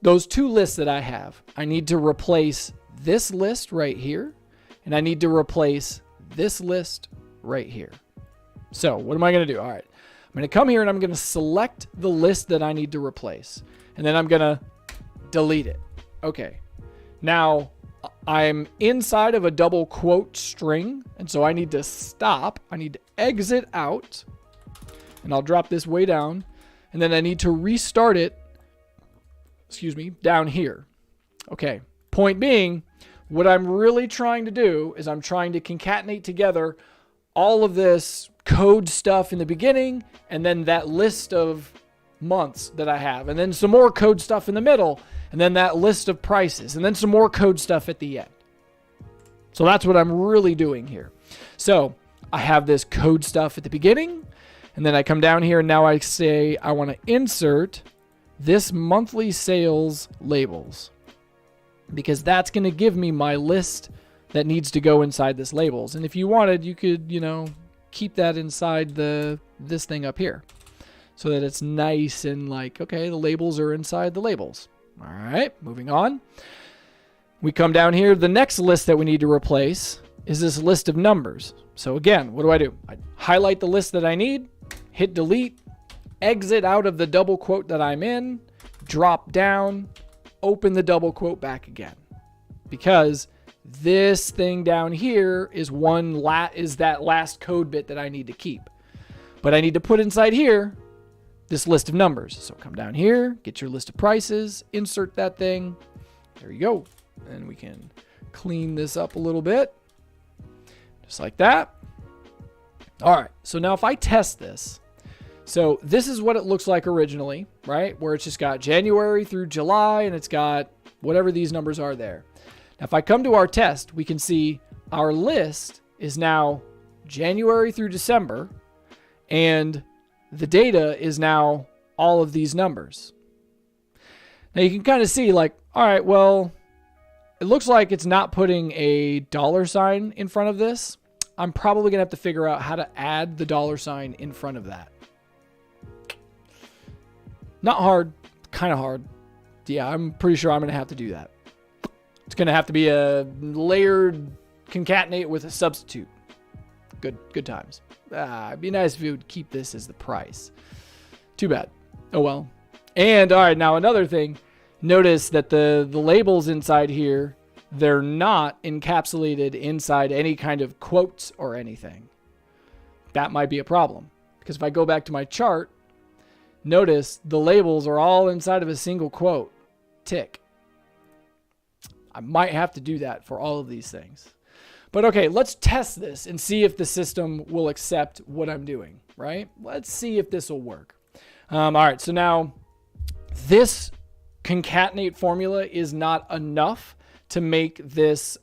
those two lists that I have, I need to replace this list right here, and I need to replace this list right here. So what am I going to do? All right, I'm going to come here and I'm going to select the list that I need to replace, and then I'm going to delete it. Okay, now I'm inside of a double quote string, and so I need to stop. I need to exit out, and I'll drop this way down, and then I need to restart it, down here. Okay, point being, what I'm really trying to do is I'm trying to concatenate together all of this code stuff in the beginning, and then that list of months that I have, and then some more code stuff in the middle, and then that list of prices, and then some more code stuff at the end. So that's what I'm really doing here. So I have this code stuff at the beginning, and then I come down here and now I say I want to insert this monthly sales labels, because that's going to give me my list that needs to go inside this labels. And if you wanted, you could, keep that inside this thing up here so that it's nice and like, okay, the labels are inside the labels. All right, moving on. We come down here. The next list that we need to replace is this list of numbers. So again, what do? I highlight the list that I need, hit delete, exit out of the double quote that I'm in, drop down, open the double quote back again. Because this thing down here is that last code bit that I need to keep. But I need to put inside here this list of numbers. So come down here, get your list of prices, insert that thing. There you go. And we can clean this up a little bit. Just like that. All right. So now if I test this, so this is what it looks like originally, right? Where it's just got January through July and it's got whatever these numbers are there. Now, if I come to our test, we can see our list is now January through December, and the data is now all of these numbers. Now you can kind of see like, all right, well, it looks like it's not putting a $ in front of this. I'm probably gonna have to figure out how to add the $ in front of that. Not hard, kind of hard. Yeah, I'm pretty sure I'm gonna have to do that. It's gonna have to be a layered concatenate with a substitute. Good times. It'd be nice if you would keep this as the price. Too bad. Oh well. And all right, now another thing. Notice that the labels inside here, they're not encapsulated inside any kind of quotes or anything. That might be a problem. Because if I go back to my chart, notice the labels are all inside of a single quote. Tick. I might have to do that for all of these things. But okay, let's test this and see if the system will accept what I'm doing, right? Let's see if this will work. All right, so now this concatenate formula is not enough to make this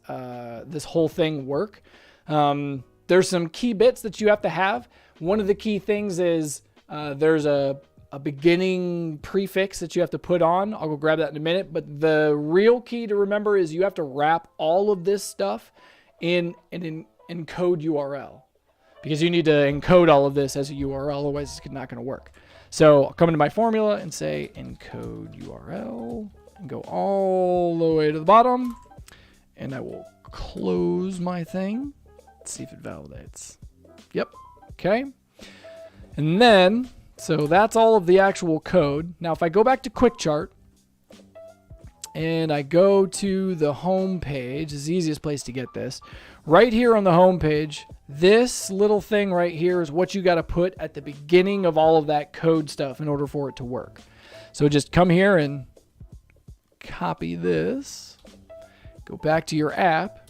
this whole thing work. There's some key bits that you have to have. One of the key things is there's a beginning prefix that you have to put on. I'll go grab that in a minute. But the real key to remember is you have to wrap all of this stuff in an encode URL, because you need to encode all of this as a URL, otherwise it's not going to work. So I'll come into my formula and say encode URL and go all the way to the bottom, and I will close my thing. Let's see if it validates. Yep. Okay. And then, so that's all of the actual code. Now, if I go back to Quick Chart and I go to the home page, is the easiest place to get this. Right here on the home page, this little thing right here is what you got to put at the beginning of all of that code stuff in order for it to work. So just come here and copy this, go back to your app,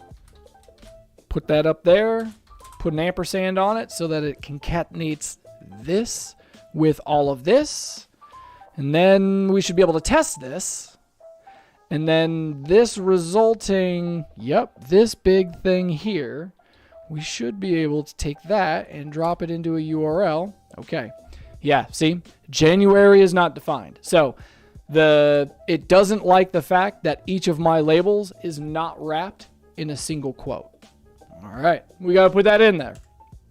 put that up there, put an ampersand on it so that it concatenates this with all of this. And then we should be able to test this. And then this resulting, this big thing here, we should be able to take that and drop it into a URL. Okay. Yeah, see? January is not defined. So it doesn't like the fact that each of my labels is not wrapped in a single quote. All right. We got to put that in there.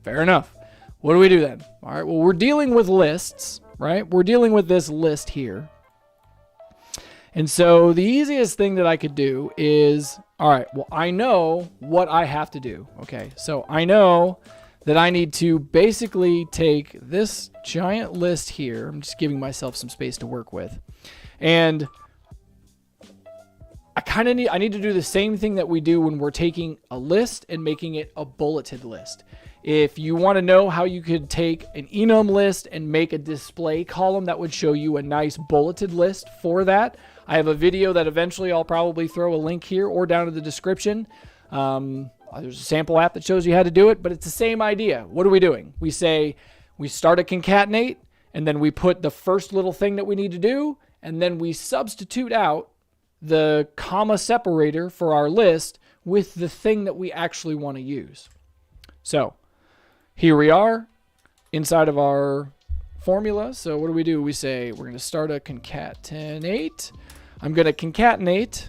Fair enough. What do we do then? All right. Well, we're dealing with lists, right? We're dealing with this list here. And so the easiest thing that I could do is, all right, well, I know what I have to do. Okay, so I know that I need to basically take this giant list here. I'm just giving myself some space to work with. And I need to do the same thing that we do when we're taking a list and making it a bulleted list. If you want to know how you could take an enum list and make a display column that would show you a nice bulleted list for that, I have a video that eventually I'll probably throw a link here or down in the description. There's a sample app that shows you how to do it, but it's the same idea. What are we doing? We say we start a concatenate, and then we put the first little thing that we need to do, and then we substitute out the comma separator for our list with the thing that we actually want to use. So here we are inside of our formula. So what do? We say we're going to start a concatenate. I'm going to concatenate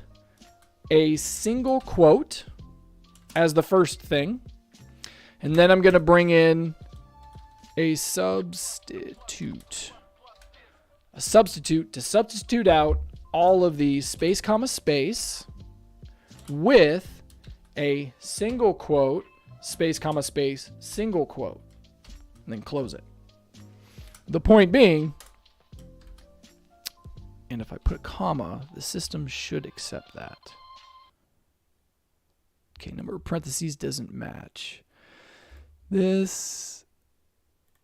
a single quote as the first thing. And then I'm going to bring in a substitute. A substitute to substitute out all of the space, comma, space with a single quote, space, comma, space, single quote, and then close it. The point being, and if I put a comma, the system should accept that. Okay, number of parentheses doesn't match. This,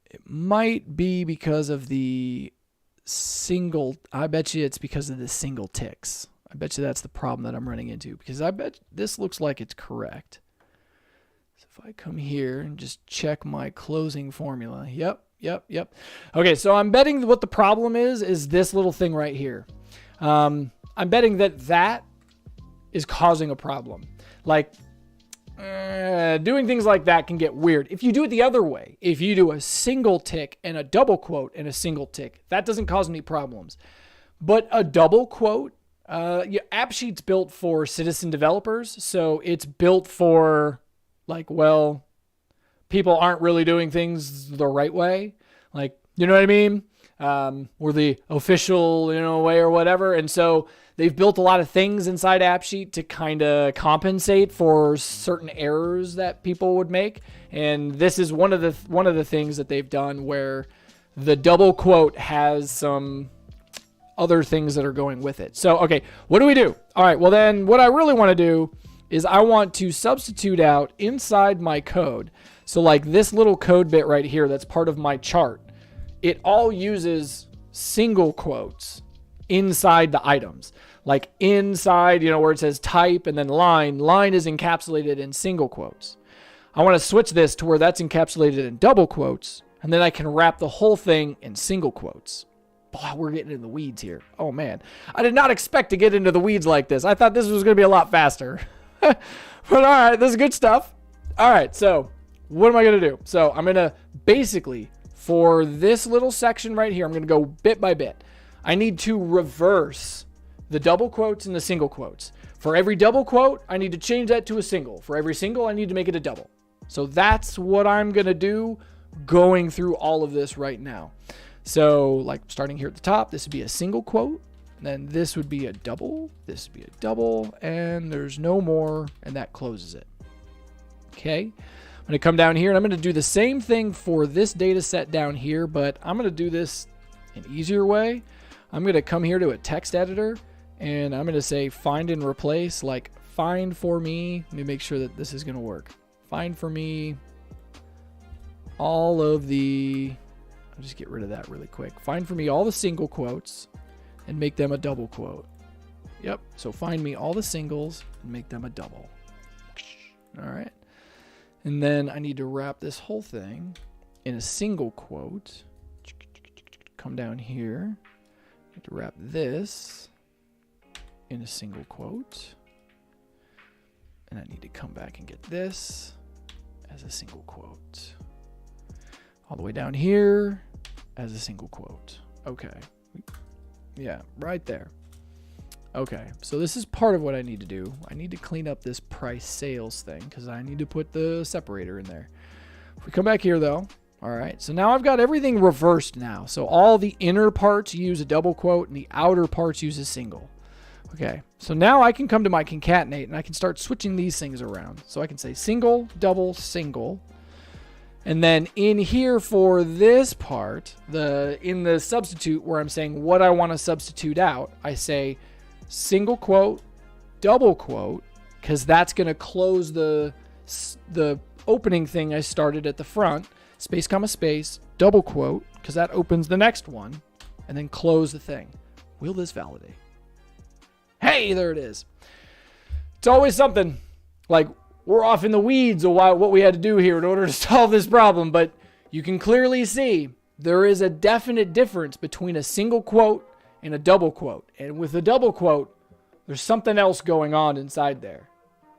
it might be because of the single, I bet you it's because of the single ticks. I bet you that's the problem that I'm running into, because I bet this looks like it's correct. So if I come here and just check my closing formula, yep. Okay, so I'm betting what the problem is this little thing right here. I'm betting that is causing a problem. Like, doing things like that can get weird. If you do it the other way, if you do a single tick and a double quote and a single tick, that doesn't cause any problems. But a double quote, AppSheet's built for citizen developers, so it's built for, like, well, people aren't really doing things the right way. Like, you know what I mean? Or the official, way or whatever. And so they've built a lot of things inside AppSheet to kind of compensate for certain errors that people would make. And this is one of the things that they've done where the double quote has some other things that are going with it. So, okay, what do we do? All right, well then what I really want to do is I want to substitute out inside my code. So like this little code bit right here, that's part of my chart. It all uses single quotes inside the items. Like inside, where it says type and then line is encapsulated in single quotes. I want to switch this to where that's encapsulated in double quotes, and then I can wrap the whole thing in single quotes. Boy, we're getting in the weeds here. Oh man, I did not expect to get into the weeds like this. I thought this was going to be a lot faster. But all right, this is good stuff. All right, so what am I going to do? So I'm going to basically, for this little section right here, I'm going to go bit by bit. I need to reverse the double quotes and the single quotes. For every double quote, I need to change that to a single. For every single, I need to make it a double. So that's what I'm going to do going through all of this right now. So like starting here at the top, this would be a single quote. And then this would be a double. This would be a double. And there's no more. And that closes it. Okay. I'm going to come down here and I'm going to do the same thing for this data set down here, but I'm going to do this an easier way. I'm going to come here to a text editor and I'm going to say find and replace, like find for me. Let me make sure that this is going to work. Find for me all of the, I'll just get rid of that really quick. Find for me all the single quotes and make them a double quote. Yep. So find me all the singles and make them a double. All right. And then I need to wrap this whole thing in a single quote. Come down here. I need to wrap this in a single quote. And I need to come back and get this as a single quote. All the way down here as a single quote. Okay. Yeah, right there. Okay, so this is part of what I need to do. I need to clean up this price sales thing because I need to put the separator in there. If we come back here though, all right, so now I've got everything reversed now. So all the inner parts use a double quote and the outer parts use a single. Okay, so now I can come to my concatenate and I can start switching these things around. So I can say single, double, single. And then in here for this part, in the substitute where I'm saying what I want to substitute out, I say single quote, double quote, because that's going to close the opening thing I started at the front, space, comma, space, double quote, because that opens the next one, and then close the thing. Will this validate? Hey, there it is. It's always something. Like, we're off in the weeds of what we had to do here in order to solve this problem, but you can clearly see there is a definite difference between a single quote and a double quote. And with the double quote, there's something else going on inside there.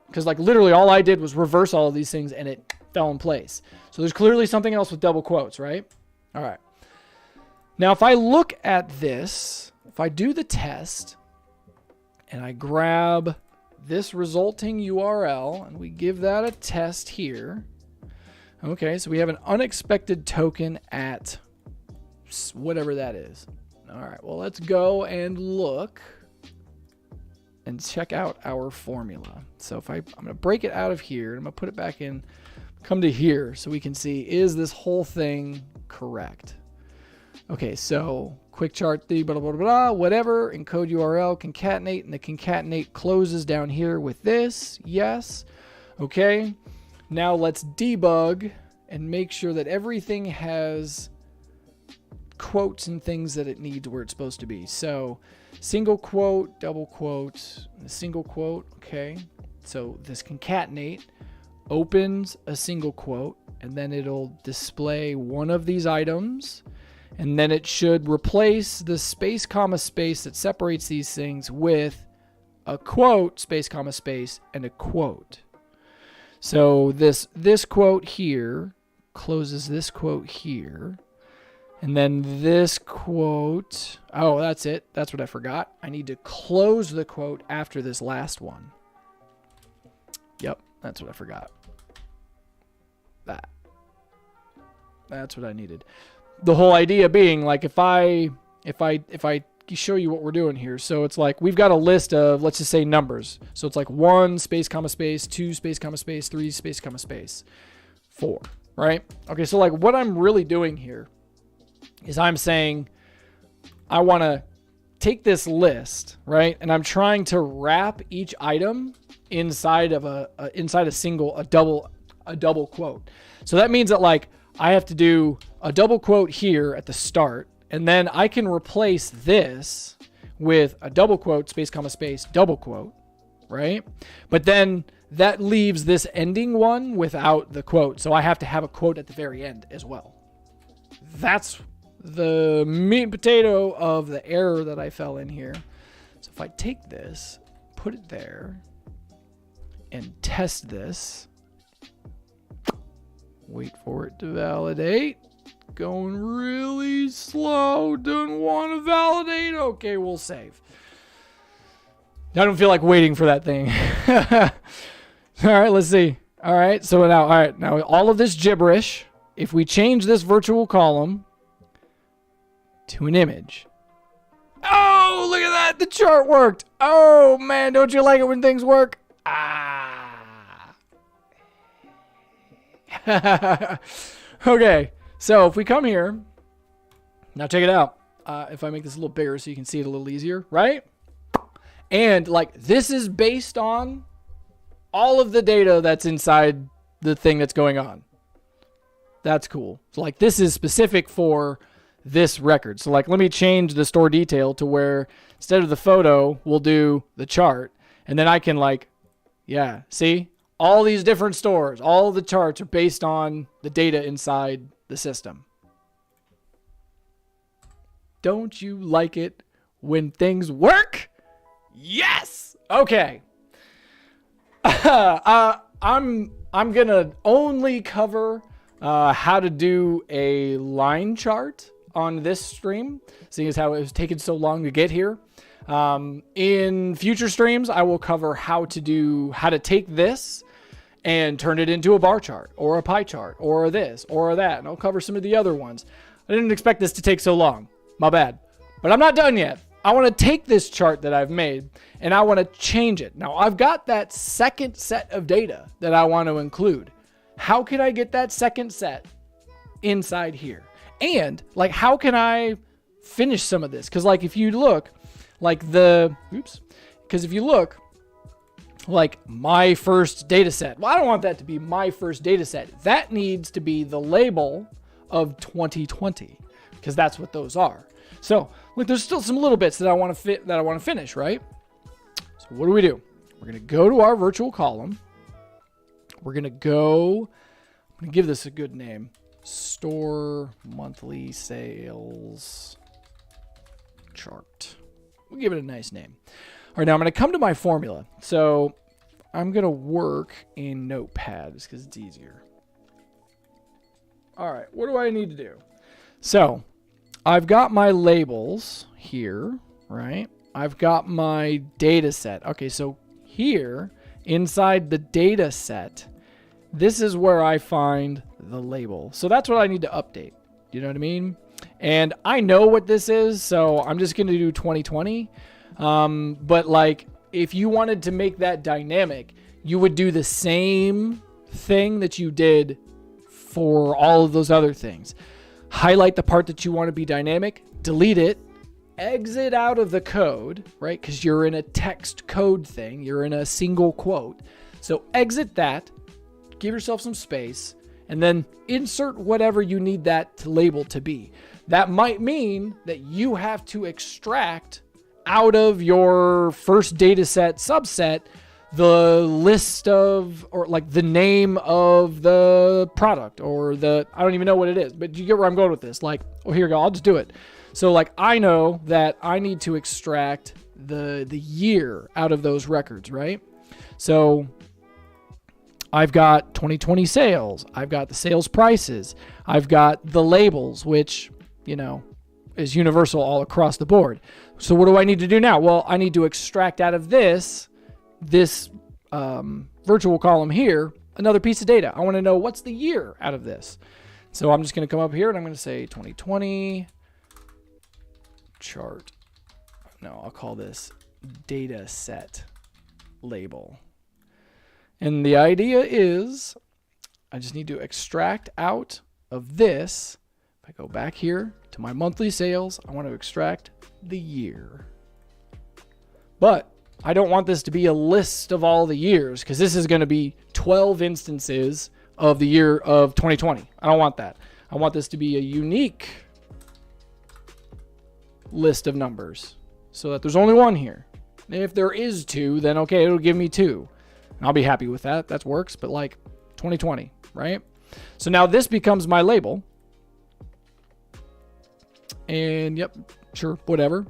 Because like literally all I did was reverse all of these things and it fell in place. So there's clearly something else with double quotes, right? All right. Now if I look at this, if I do the test and I grab this resulting URL, and we give that a test here. Okay, so we have an unexpected token at whatever that is. All right, well, let's go and look and check out our formula. So if I'm going to break it out of here, and I'm going to put it back in, come to here so we can see, is this whole thing correct? Okay, so quick chart, blah, blah, blah, blah, whatever, encode URL, concatenate, and the concatenate closes down here with this. Yes. Okay. Now let's debug and make sure that everything has quotes and things that it needs where it's supposed to be. So single quote, double quote, single quote. Okay. So this concatenate opens a single quote, and then it'll display one of these items. And then it should replace the space, comma, space that separates these things with a quote, space, comma, space, and a quote. So this quote here closes this quote here. And then this quote, oh, that's it. That's what I forgot. I need to close the quote after this last one. Yep, that's what I forgot. That's what I needed. The whole idea being, like, if I show you what we're doing here, so it's like we've got a list of, let's just say, numbers. So it's like 1 space comma space, 2 space comma space, 3 space comma space, 4, right? Okay, so like what I'm really doing here is I'm saying I want to take this list, right? And I'm trying to wrap each item inside of a double quote. So that means that, like, I have to do a double quote here at the start, and then I can replace this with a double quote, space, comma, space, double quote, right? But then that leaves this ending one without the quote. So I have to have a quote at the very end as well. That's the meat and potato of the error that I fell in here. So if I take this, put it there, and test this, wait for it to validate. Going really slow. Don't want to validate. Okay, we'll save. I don't feel like waiting for that thing. All right, let's see. All right, so now all of this gibberish, if we change this virtual column to an image. Oh, look at that. The chart worked. Oh, man, don't you like it when things work? Okay, so if we come here, now check it out. If I make this a little bigger so you can see it a little easier, right? And like this is based on all of the data that's inside the thing that's going on. That's cool. So like this is specific for this record. So like let me change the store detail to where instead of the photo, we'll do the chart. And then I can like, yeah, see? All these different stores, all the charts are based on the data inside the system. Don't you like it when things work? Yes! Okay. I'm gonna only cover how to do a line chart on this stream, seeing as how it was taking so long to get here. In future streams, I will cover how to take this and turn it into a bar chart or a pie chart or this or that. And I'll cover some of the other ones. I didn't expect this to take so long. My bad. But I'm not done yet. I want to take this chart that I've made and I want to change it. Now I've got that second set of data that I want to include. How can I get that second set inside here? And like, how can I finish some of this? Because like, if you look like because if you look, like my first data set. Well, I don't want that to be my first data set. That needs to be the label of 2020 because that's what those are. So look, there's still some little bits that I want to finish, right? So what do? We're going to go to our virtual column. I'm going to give this a good name. Store monthly sales chart. We'll give it a nice name. All right, now I'm going to come to my formula. So I'm going to work in Notepad just because it's easier. All right, what do I need to do? So I've got my labels here, right? I've got my data set. Okay, so here inside the data set, this is where I find the label. So that's what I need to update. You know what I mean? And I know what this is, so I'm just going to do 2020. But like, if you wanted to make that dynamic, you would do the same thing that you did for all of those other things. Highlight the part that you want to be dynamic, delete it, exit out of the code, right? Because you're in a text code thing. You're in a single quote. So exit that, give yourself some space, and then insert whatever you need that to label to be. That might mean that you have to extract out of your first data set subset the list of, or like the name of the product, or the, I don't even know what it is, but you get where I'm going with this. Like, well, here you go, I'll just do it. So like, I know that I need to extract the year out of those records, right? So I've got 2020 sales, I've got the sales prices, I've got the labels, which, you know, is universal all across the board. So what do I need to do now? Well, I need to extract out of this virtual column here, another piece of data. I want to know what's the year out of this. So I'm just going to come up here and I'm going to say 2020 chart. No, I'll call this data set label. And the idea is I just need to extract out of this. If I go back here to my monthly sales, I want to extract the year. But I don't want this to be a list of all the years, because this is going to be 12 instances of the year of 2020. I don't want that. I want this to be a unique list of numbers so that there's only one here. If there is two, then okay, it'll give me two. And I'll be happy with that. That works. But like 2020, right? So now this becomes my label. And yep, sure, whatever.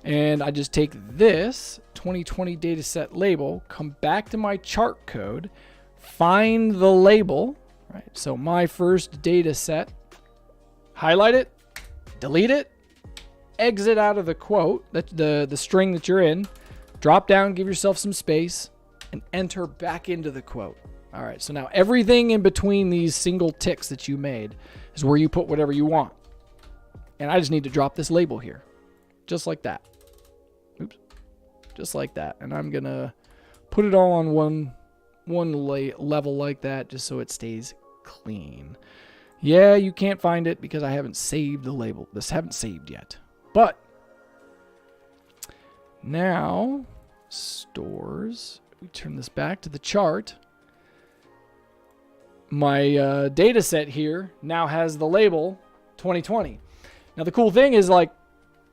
And I just take this 2020 data set label, come back to my chart code, find the label, right? So my first data set, highlight it, delete it, exit out of the quote, the string that you're in, drop down, give yourself some space, and enter back into the quote. All right, so now everything in between these single ticks that you made is where you put whatever you want. And I just need to drop this label here, just like that. Oops, just like that. And I'm gonna put it all on one level like that, just so it stays clean. Yeah, you can't find it because I haven't saved the label. This haven't saved yet. But now stores. We turn this back to the chart. My data set here now has the label 2020. Now the cool thing is, like,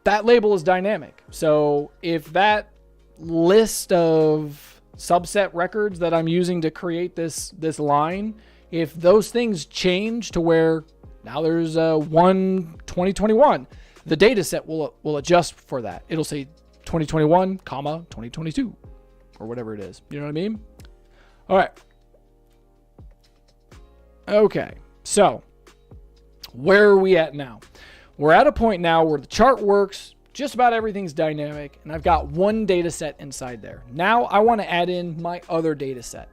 that label is dynamic. So if that list of subset records that I'm using to create this line, if those things change to where now there's 2021, the data set will adjust for that. It'll say 2021, comma 2022, or whatever it is. You know what I mean? All right. Okay. So where are we at now? We're at a point now where the chart works, just about everything's dynamic, and I've got one data set inside there. Now I want to add in my other data set.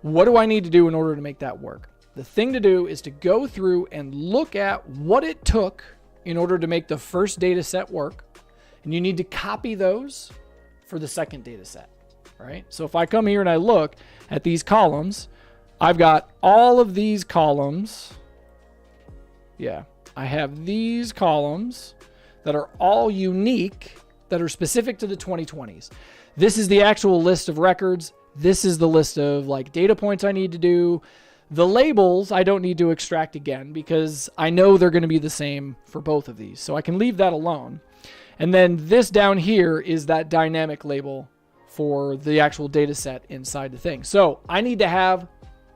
What do I need to do in order to make that work? The thing to do is to go through and look at what it took in order to make the first data set work, and you need to copy those for the second data set, right? So if I come here and I look at these columns, I've got all of these columns. Yeah. I have these columns that are all unique, that are specific to the 2020s. This is the actual list of records. This is the list of like data points I need to do. The labels I don't need to extract again because I know they're going to be the same for both of these. So I can leave that alone. And then this down here is that dynamic label for the actual data set inside the thing. So I need to have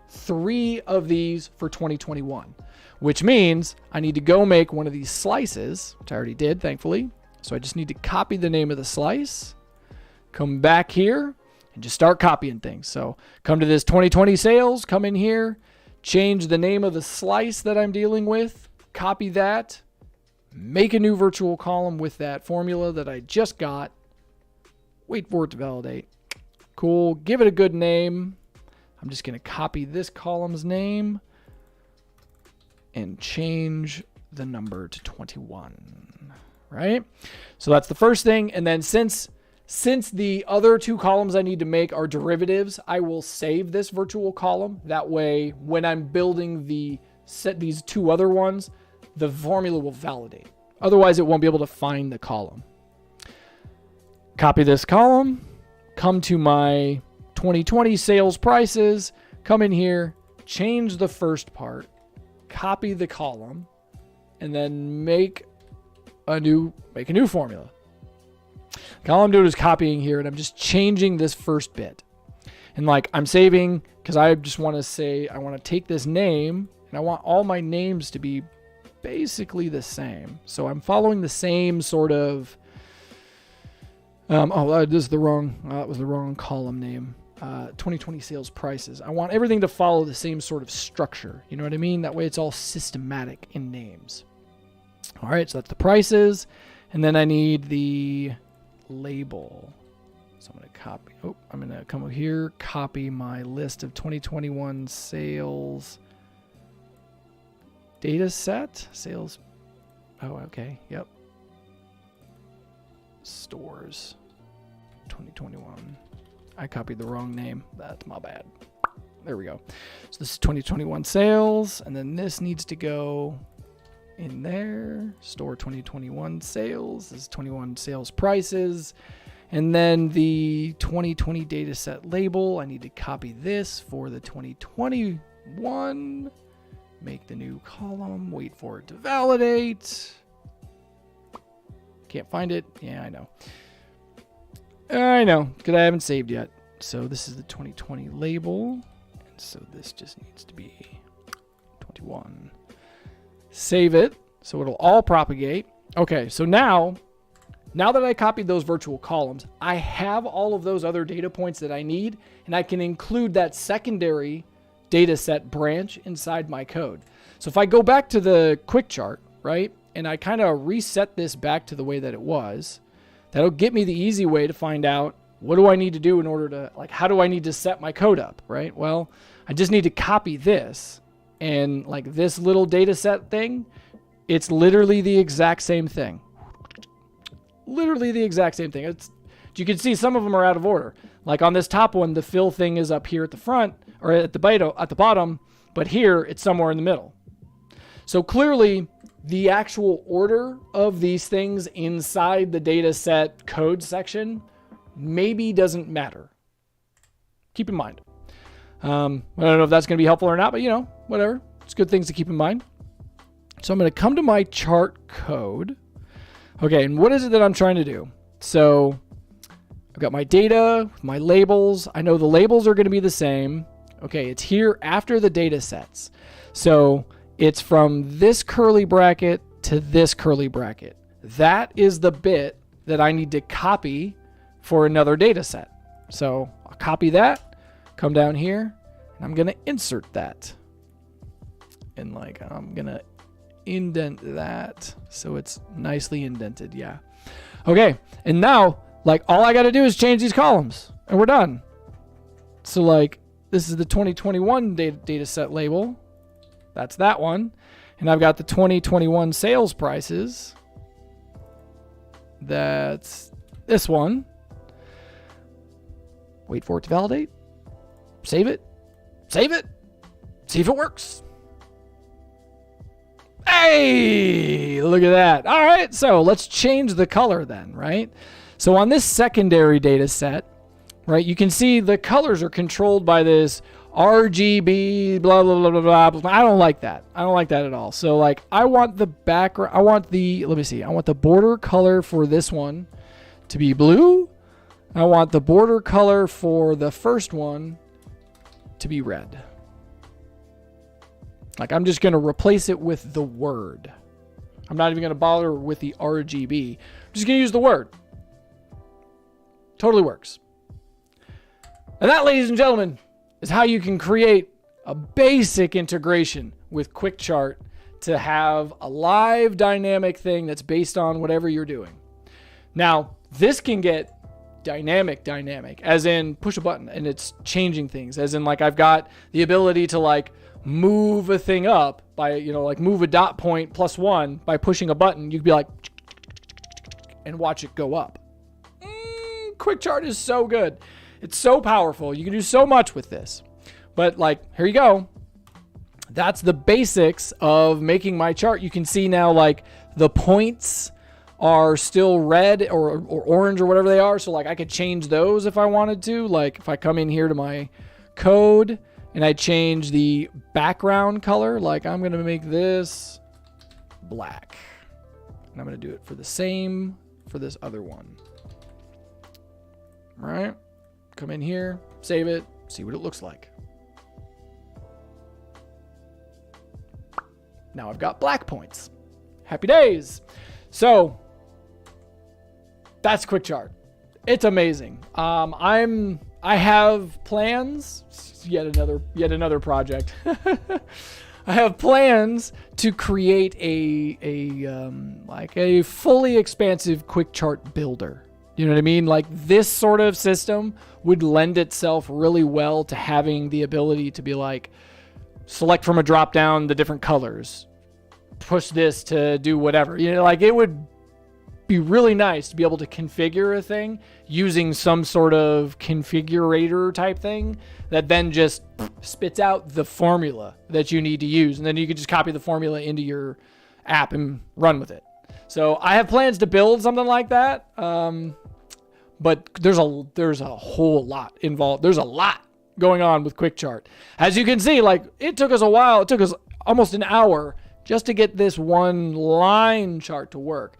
3 of these for 2021. Which means I need to go make one of these slices, which I already did, thankfully. So I just need to copy the name of the slice, come back here, and just start copying things. So come to this 2020 sales, come in here, change the name of the slice that I'm dealing with, copy that, make a new virtual column with that formula that I just got, wait for it to validate, Cool. Give it a good name. I'm just going to copy this column's name and change the number to 21, right? So that's the first thing. And then since the other two columns I need to make are derivatives, I will save this virtual column. That way, when I'm building these two other ones, the formula will validate. Otherwise, it won't be able to find the column. Copy this column, come to my 2020 sales prices, come in here, change the first part, copy the column, and then make a new formula. All I'm doing is copying here, and I'm just changing this first bit. And like I'm saving, because I just want to say, I want to take this name, and I want all my names to be basically the same. So I'm following the same sort of, that was the wrong column name. 2020 sales prices. I want everything to follow the same sort of structure. You know what I mean? That way it's all systematic in names. All right, so that's the prices. And then I need the label. So I'm going to copy. I'm going to come over here, copy my list of 2021 sales data set. Sales. Oh, okay. Yep. Stores 2021. I copied the wrong name. That's my bad. There we go. So this is 2021 sales, and then this needs to go in there. Store 2021 sales. This is 21 sales prices. And then the 2020 data set label, I need to copy this for the 2021. Make the new column. Wait for it to validate. Can't find it. Yeah, I know. I know, because I haven't saved yet. So this is the 2020 label. And so this just needs to be 21. Save it. So it'll all propagate. Okay, so now that I copied those virtual columns, I have all of those other data points that I need, and I can include that secondary data set branch inside my code. So if I go back to the quick chart, right, and I kind of reset this back to the way that it was, that'll get me the easy way to find out what do I need to do in order to, like, how do I need to set my code up, right? Well, I just need to copy this, and like this little data set thing, it's literally the exact same thing. Literally the exact same thing. You can see some of them are out of order. Like on this top one, the fill thing is up here at the front or at the bottom, but here it's somewhere in the middle. So clearly the actual order of these things inside the data set code section maybe doesn't matter. Keep in mind. I don't know if that's going to be helpful or not, but whatever. It's good things to keep in mind. So I'm going to come to my chart code. Okay, and what is it that I'm trying to do? So I've got my data, my labels. I know the labels are going to be the same. Okay, it's here after the data sets. So it's from this curly bracket to this curly bracket. That is the bit that I need to copy for another data set. So I'll copy that, come down here, and I'm going to insert that. And I'm going to indent that so it's nicely indented. Yeah. Okay. And now all I got to do is change these columns and we're done. So this is the 2021 data set label. That's that one. And I've got the 2021 sales prices. That's this one. Wait for it to validate. Save it. Save it. See if it works. Hey, look at that. All right, so let's change the color then, right? So on this secondary data set, right, you can see the colors are controlled by this RGB, blah, blah, blah, blah, blah. I don't like that. I don't like that at all. So I want the background, I want the border color for this one to be blue. I want the border color for the first one to be red. I'm just going to replace it with the word. I'm not even going to bother with the RGB. I'm just going to use the word. Totally works. And that, ladies and gentlemen, is how you can create a basic integration with Quick Chart to have a live dynamic thing that's based on whatever you're doing. Now, this can get dynamic, as in push a button and it's changing things, as in like I've got the ability to like move a thing up by, you know, like move a dot point +1 by pushing a button. You could be like, and watch it go up. Quick chart is so good. It's so powerful. You can do so much with this. But like, here you go. That's the basics of making my chart. You can see now like the points are still red or orange or whatever they are. So like I could change those if I wanted to. Like if I come in here to my code and I change the background color, like I'm going to make this black. And I'm going to do it for the same for this other one. Right? Come in here, save it, see what it looks like. Now I've got black points. Happy days. So that's quick chart. It's amazing. I have plans. Yet another project. I have plans to create a fully expansive quick chart builder. You know what I mean? Like this sort of system would lend itself really well to having the ability to be like, select from a drop down the different colors, push this to do whatever. You know, like it would be really nice to be able to configure a thing using some sort of configurator type thing that then just spits out the formula that you need to use. And then you could just copy the formula into your app and run with it. So I have plans to build something like that. But there's a whole lot involved. There's a lot going on with quick chart. As you can see, like it took us a while. It took us almost an hour just to get this one line chart to work.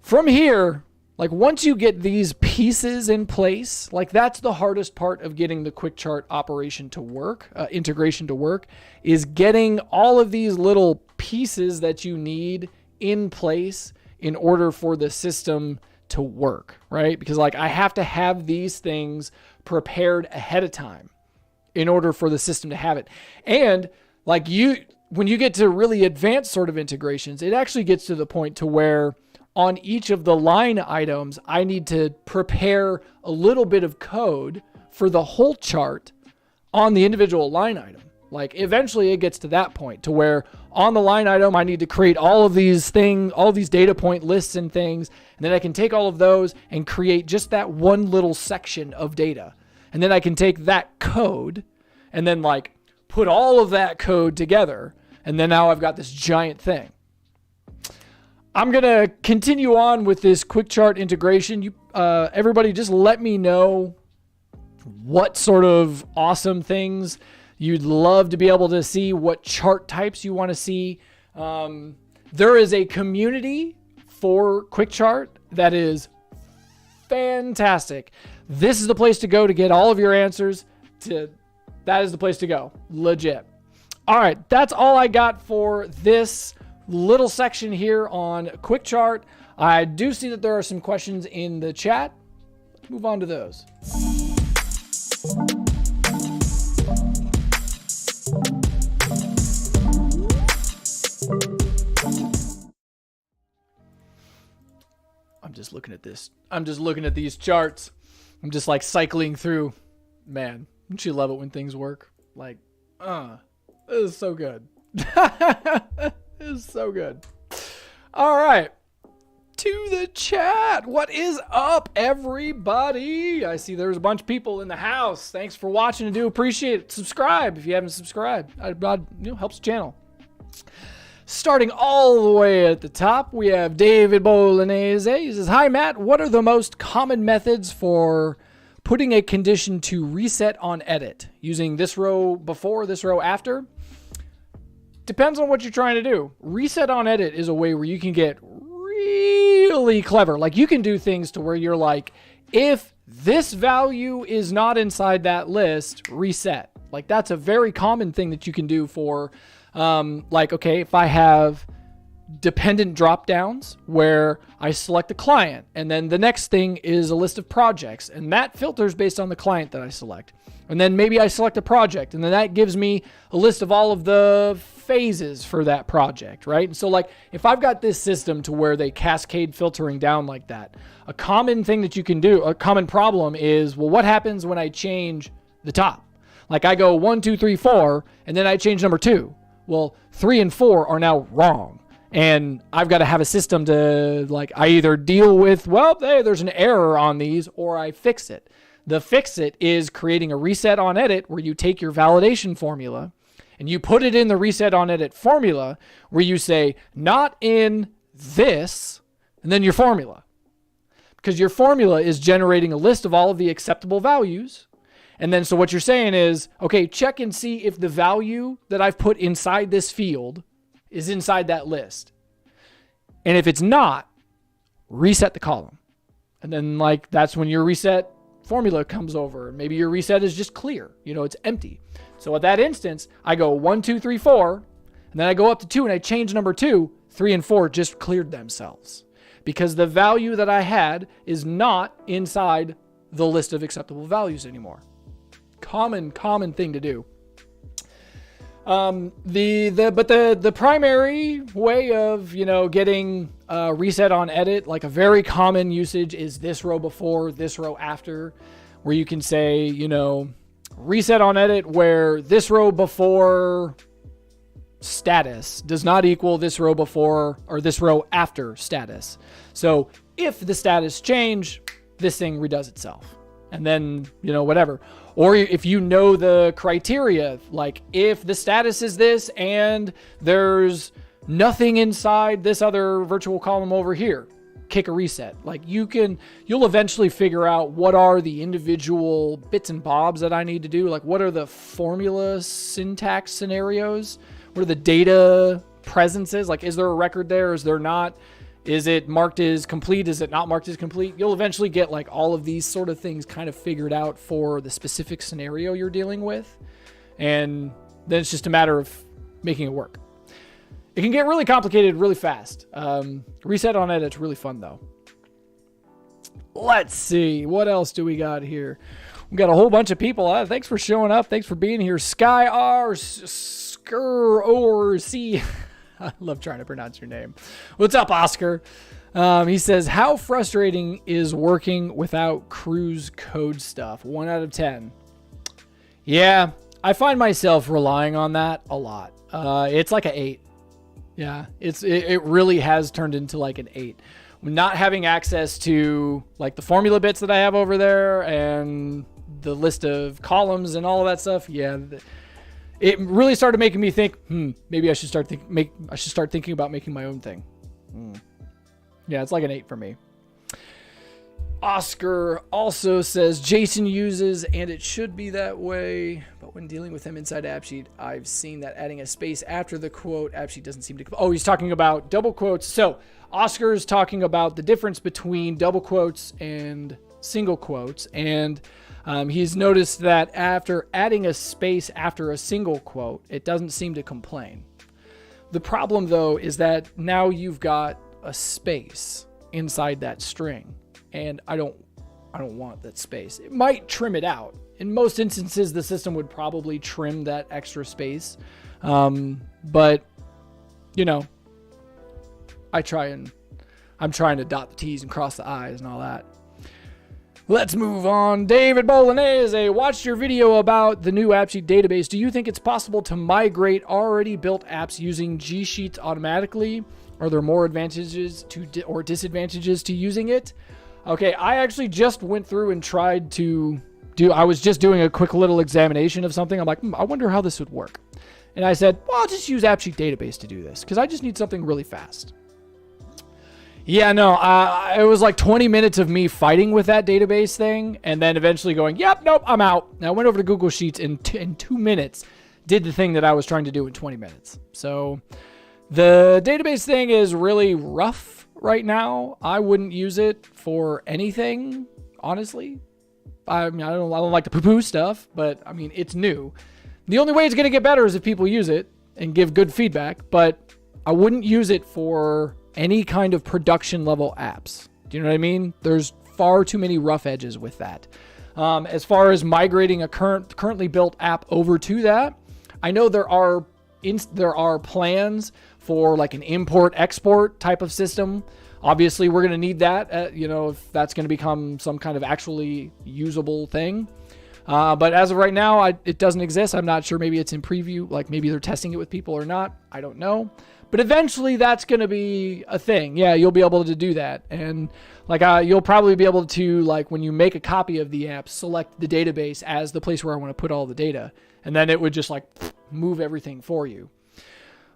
From here, like once you get these pieces in place, like that's the hardest part of getting the quick chart operation to work, integration to work, is getting all of these little pieces that you need in place in order for the system to work, right? Because like I have to have these things prepared ahead of time in order for the system to have it. And like when you get to really advanced sort of integrations, it actually gets to the point to where on each of the line items, I need to prepare a little bit of code for the whole chart on the individual line item. Like eventually it gets to that point to where on the line item, I need to create all of these things, all these data point lists and things. And then I can take all of those and create just that one little section of data. And then I can take that code and then like put all of that code together. And then now I've got this giant thing. I'm going to continue on with this quick chart integration. Everybody just let me know what sort of awesome things you'd love to be able to see, what chart types you want to see. There is a community for quick chart that is fantastic. This is the place to go to get all of your answers. That is the place to go. Legit. All right, that's all I got for this little section here on quick chart. I do see that there are some questions in the chat. Let's move on to those. I'm just looking at this. I'm just looking at these charts. I'm just like cycling through. Man, don't you love it when things work? Like, this is so good. This is so good. All right. To the chat. What is up, everybody? I see there's a bunch of people in the house. Thanks for watching. I do appreciate it. Subscribe if you haven't subscribed. It helps the channel. Starting all the way at the top, we have David Bolognese. He says, hi, Matt. What are the most common methods for putting a condition to reset on edit? Using this row before, this row after? Depends on what you're trying to do. Reset on edit is a way where you can get really clever. Like you can do things to where you're like, if this value is not inside that list, reset. Like that's a very common thing that you can do for like, okay, if I have dependent drop downs where I select the client and then the next thing is a list of projects and that filters based on the client that I select. And then maybe I select a project and then that gives me a list of all of the phases for that project, right? And so like if I've got this system to where they cascade filtering down like that, a common thing that you can do, a common problem is, well, what happens when I change the top? Like I go 1, 2, 3, 4, and then I change number 2. Well, 3 and 4 are now wrong. And I've got to have a system to like, I either deal with, well, hey, there's an error on these, or I fix it. The fix it is creating a reset on edit where you take your validation formula and you put it in the reset on edit formula where you say, not in this, and then your formula. Because your formula is generating a list of all of the acceptable values. And then so what you're saying is, okay, check and see if the value that I've put inside this field is inside that list. And if it's not, reset the column. And then like that's when your reset formula comes over. Maybe your reset is just clear. It's empty. So at that instance, I go 1, 2, 3, 4, and then I go up to 2 and I change number 2, 3 and 4 just cleared themselves. Because the value that I had is not inside the list of acceptable values anymore. Common thing to do. The primary way of, getting reset on edit, like a very common usage is this row before, this row after, where you can say, reset on edit where this row before status does not equal this row before or this row after status. So if the status change, this thing redoes itself. And then, whatever. Or if you know the criteria, like if the status is this and there's nothing inside this other virtual column over here, kick a reset. Like you'll eventually figure out what are the individual bits and bobs that I need to do. Like what are the formula syntax scenarios? What are the data presences? Like, is there a record there? Is there not? Is it marked as complete? Is it not marked as complete? You'll eventually get like all of these sort of things kind of figured out for the specific scenario you're dealing with. And then it's just a matter of making it work. It can get really complicated really fast. Reset on edit's really fun though. Let's see. What else do we got here? We got a whole bunch of people. Thanks for showing up. Thanks for being here. Sky R Skur or C. I love trying to pronounce your name. What's up, Oscar? He says, how frustrating is working without Cruise code stuff? 1 out of 10. Yeah, I find myself relying on that a lot. It's like an 8. Yeah, it really has turned into like an 8. Not having access to like the formula bits that I have over there and the list of columns and all of that stuff. Yeah. It really started making me think, maybe I should start thinking about making my own thing. Yeah, it's like an 8 for me. Oscar also says Jason uses, and it should be that way, but when dealing with him inside AppSheet, I've seen that adding a space after the quote, AppSheet doesn't seem to... Oh, he's talking about double quotes. So Oscar's talking about the difference between double quotes and single quotes, and he's noticed that after adding a space after a single quote, it doesn't seem to complain. The problem, though, is that now you've got a space inside that string, and I don't want that space. It might trim it out. In most instances, the system would probably trim that extra space, but I'm trying to dot the T's and cross the I's and all that. Let's move on. David Bolognese watched your video about the new AppSheet database. Do you think it's possible to migrate already built apps using G Sheets automatically? Are there more advantages or disadvantages to using it? Okay, I actually just went through and tried to I was just doing a quick little examination of something. I'm like, I wonder how this would work. And I said, well, I'll just use AppSheet database to do this because I just need something really fast. Yeah, no, it was like 20 minutes of me fighting with that database thing and then eventually going, yep, nope, I'm out. And I went over to Google Sheets in 2 minutes, did the thing that I was trying to do in 20 minutes. So the database thing is really rough right now. I wouldn't use it for anything, honestly. I mean, I don't like the poo-poo stuff, but I mean, it's new. The only way it's going to get better is if people use it and give good feedback, but I wouldn't use it for any kind of production level apps. Do you know what I mean? There's far too many rough edges with that. As far as migrating a currently built app over to that, I know there are there are plans for like an import-export type of system. Obviously, we're going to need that, if that's going to become some kind of actually usable thing. But as of right now, it doesn't exist. I'm not sure. Maybe it's in preview. Like maybe they're testing it with people or not. I don't know. But eventually, that's going to be a thing. Yeah, you'll be able to do that. And like you'll probably be able to, like when you make a copy of the app, select the database as the place where I want to put all the data. And then it would just like move everything for you.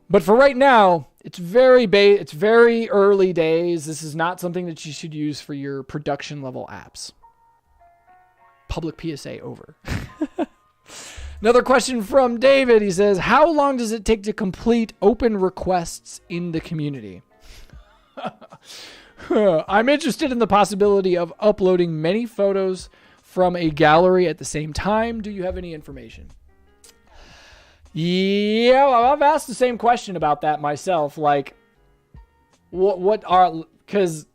But for right now, it's very early days. This is not something that you should use for your production level apps. Public PSA over. Another question from David. He says, how long does it take to complete open requests in the community? I'm interested in the possibility of uploading many photos from a gallery at the same time. Do you have any information? Yeah, well, I've asked the same question about that myself. Like, because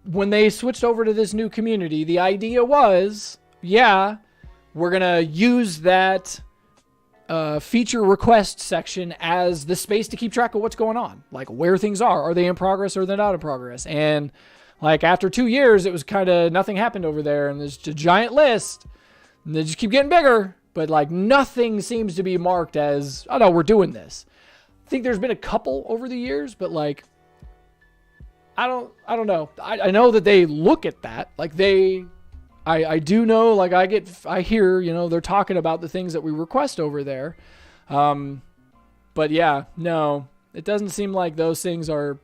when they switched over to this new community, the idea was, yeah, we're going to use that feature request section as the space to keep track of what's going on. Like where things are. Are they in progress or they're not in progress? And like after 2 years, it was kind of nothing happened over there. And there's a giant list. And they just keep getting bigger. But like nothing seems to be marked as, oh no, we're doing this. I think there's been a couple over the years, but like, I don't know. I know that they look at that. Like I do know, like I hear, they're talking about the things that we request over there. But yeah, no, it doesn't seem like those things are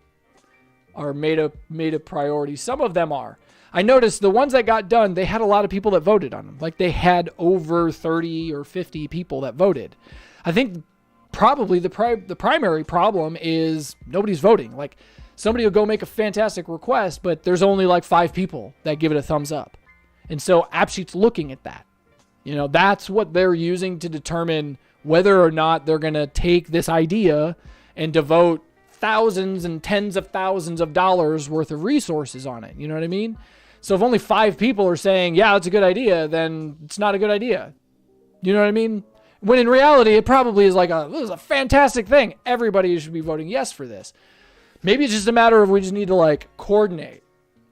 made a priority. Some of them are. I noticed the ones that got done, they had a lot of people that voted on them. Like they had over 30 or 50 people that voted. I think probably the primary problem is nobody's voting. Like somebody will go make a fantastic request, but there's only like 5 people that give it a thumbs up. And so AppSheet's looking at that. That's what they're using to determine whether or not they're going to take this idea and devote thousands and tens of thousands of dollars worth of resources on it. You know what I mean? So if only 5 people are saying, yeah, it's a good idea, then it's not a good idea. You know what I mean? When in reality, it probably is like this is a fantastic thing. Everybody should be voting yes for this. Maybe it's just a matter of we just need to like coordinate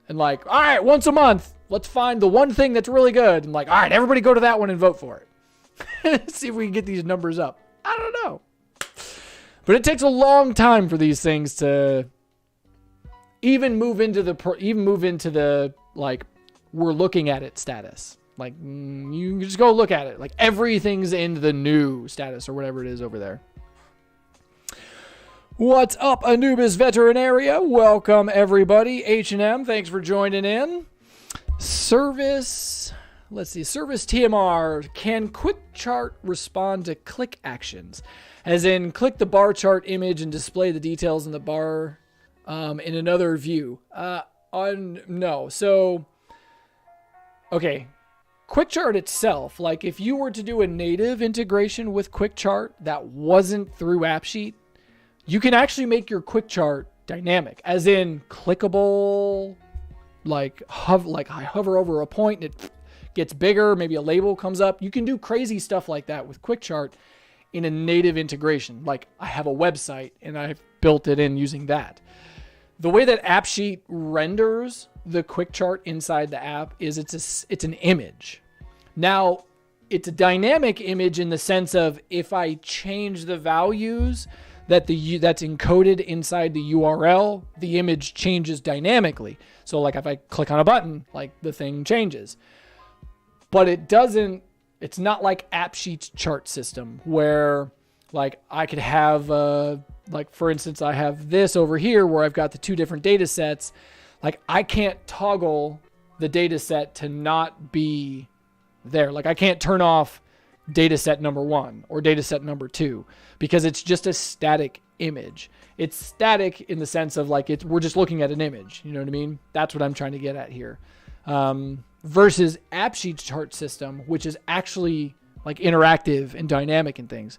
and like, all right, once a month, let's find the one thing that's really good. And like, all right, everybody go to that one and vote for it. See if we can get these numbers up. I don't know. But it takes a long time for these things to even move into the like we're looking at it status. Like you can just go look at it. Like everything's in the new status or whatever it is over there. What's up, Anubis Veterinaria? Welcome everybody. H&M, thanks for joining in. Service TMR. Can Quick Chart respond to click actions? As in, click the bar chart image and display the details in the bar in another view. No. So, okay. Quick Chart itself, like if you were to do a native integration with Quick Chart that wasn't through AppSheet, you can actually make your Quick Chart dynamic, as in clickable. I hover over a point and it gets bigger. Maybe a label comes up. You can do crazy stuff like that with Quick Chart in a native integration. Like I have a website and I've built it in using that. The way that AppSheet renders the Quick Chart inside the app is it's an image. Now, it's a dynamic image in the sense of if I change the values that's encoded inside the URL, the image changes dynamically. So like if I click on a button, like the thing changes. But it's not like AppSheet's chart system where like I could have, like for instance, I have this over here where I've got the 2 different data sets. Like I can't toggle the data set to not be there. Like I can't turn off data set number 1 or data set number 2 because it's just a static image. It's static in the sense of like we're just looking at an image. You know what I mean? That's what I'm trying to get at here. Versus AppSheet's chart system, which is actually like interactive and dynamic and things,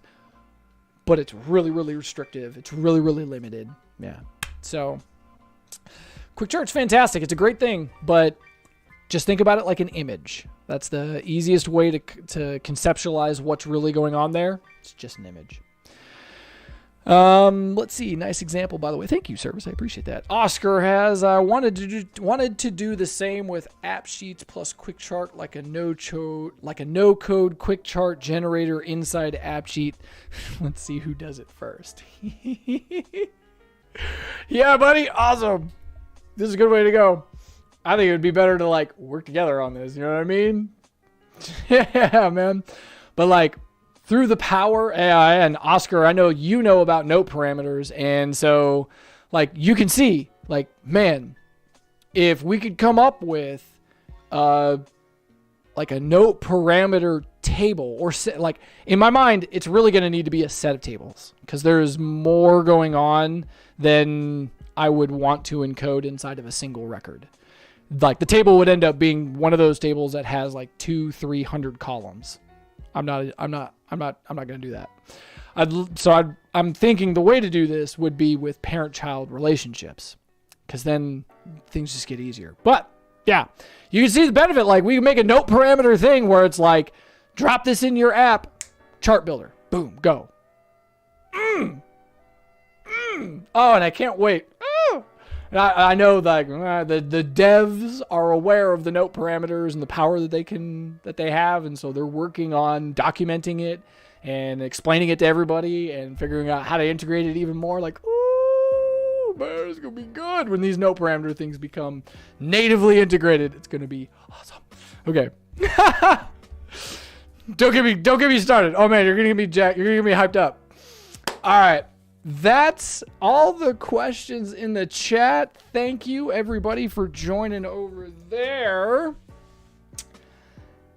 but it's really, really restrictive. It's really, really limited. Yeah. So Quick Chart's fantastic. It's a great thing, but just think about it like an image. That's the easiest way to conceptualize what's really going on there. It's just an image. Let's see. Nice example, by the way. Thank you, Service. I appreciate that. Oscar has wanted to do the same with AppSheets plus Quick Chart, like a no code Quick Chart generator inside AppSheet. Let's see who does it first. Yeah, buddy. Awesome. This is a good way to go. I think it would be better to like work together on this. You know what I mean? Yeah, man. But like, through the power AI, and Oscar, I know you know about note parameters, and so like you can see, like, man, if we could come up with like a note parameter table, or like in my mind, it's really going to need to be a set of tables because there's more going on than I would want to encode inside of a single record. Like the table would end up being one of those tables that has like 200-300 columns. I'm not going to do that. I'm thinking the way to do this would be with parent-child relationships, because then things just get easier. But yeah, you can see the benefit. Like we can make a note parameter thing where it's like, drop this in your app, chart builder, boom, go. Oh, and I can't wait. And I know that the devs are aware of the note parameters and the power that they have, and so they're working on documenting it and explaining it to everybody and figuring out how to integrate it even more. Like, ooh, man, it's gonna be good when these note parameter things become natively integrated. It's gonna be awesome. Okay. Don't get me started. Oh man, you're gonna get me jacked. You're gonna get me hyped up. All right. That's all the questions in the chat. Thank you, everybody, for joining over there.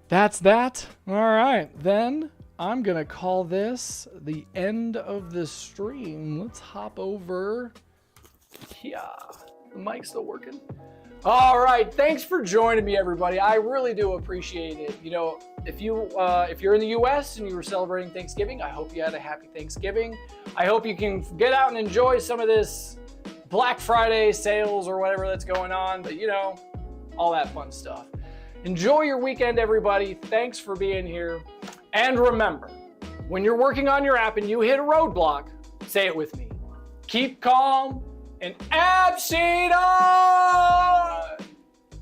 That's that. All right, then I'm going to call this the end of the stream. Let's hop over. Yeah, the mic's still working. All right, thanks for joining me, everybody. I really do appreciate it. You know, if you're in the U.S. and you were celebrating Thanksgiving, I hope you had a happy Thanksgiving. I hope you can get out and enjoy some of this Black Friday sales or whatever that's going on. But you know, all that fun stuff. Enjoy your weekend, everybody. Thanks for being here. And remember, when you're working on your app and you hit a roadblock, say it with me. Keep calm and AppSheet on!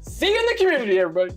See you in the community, everybody.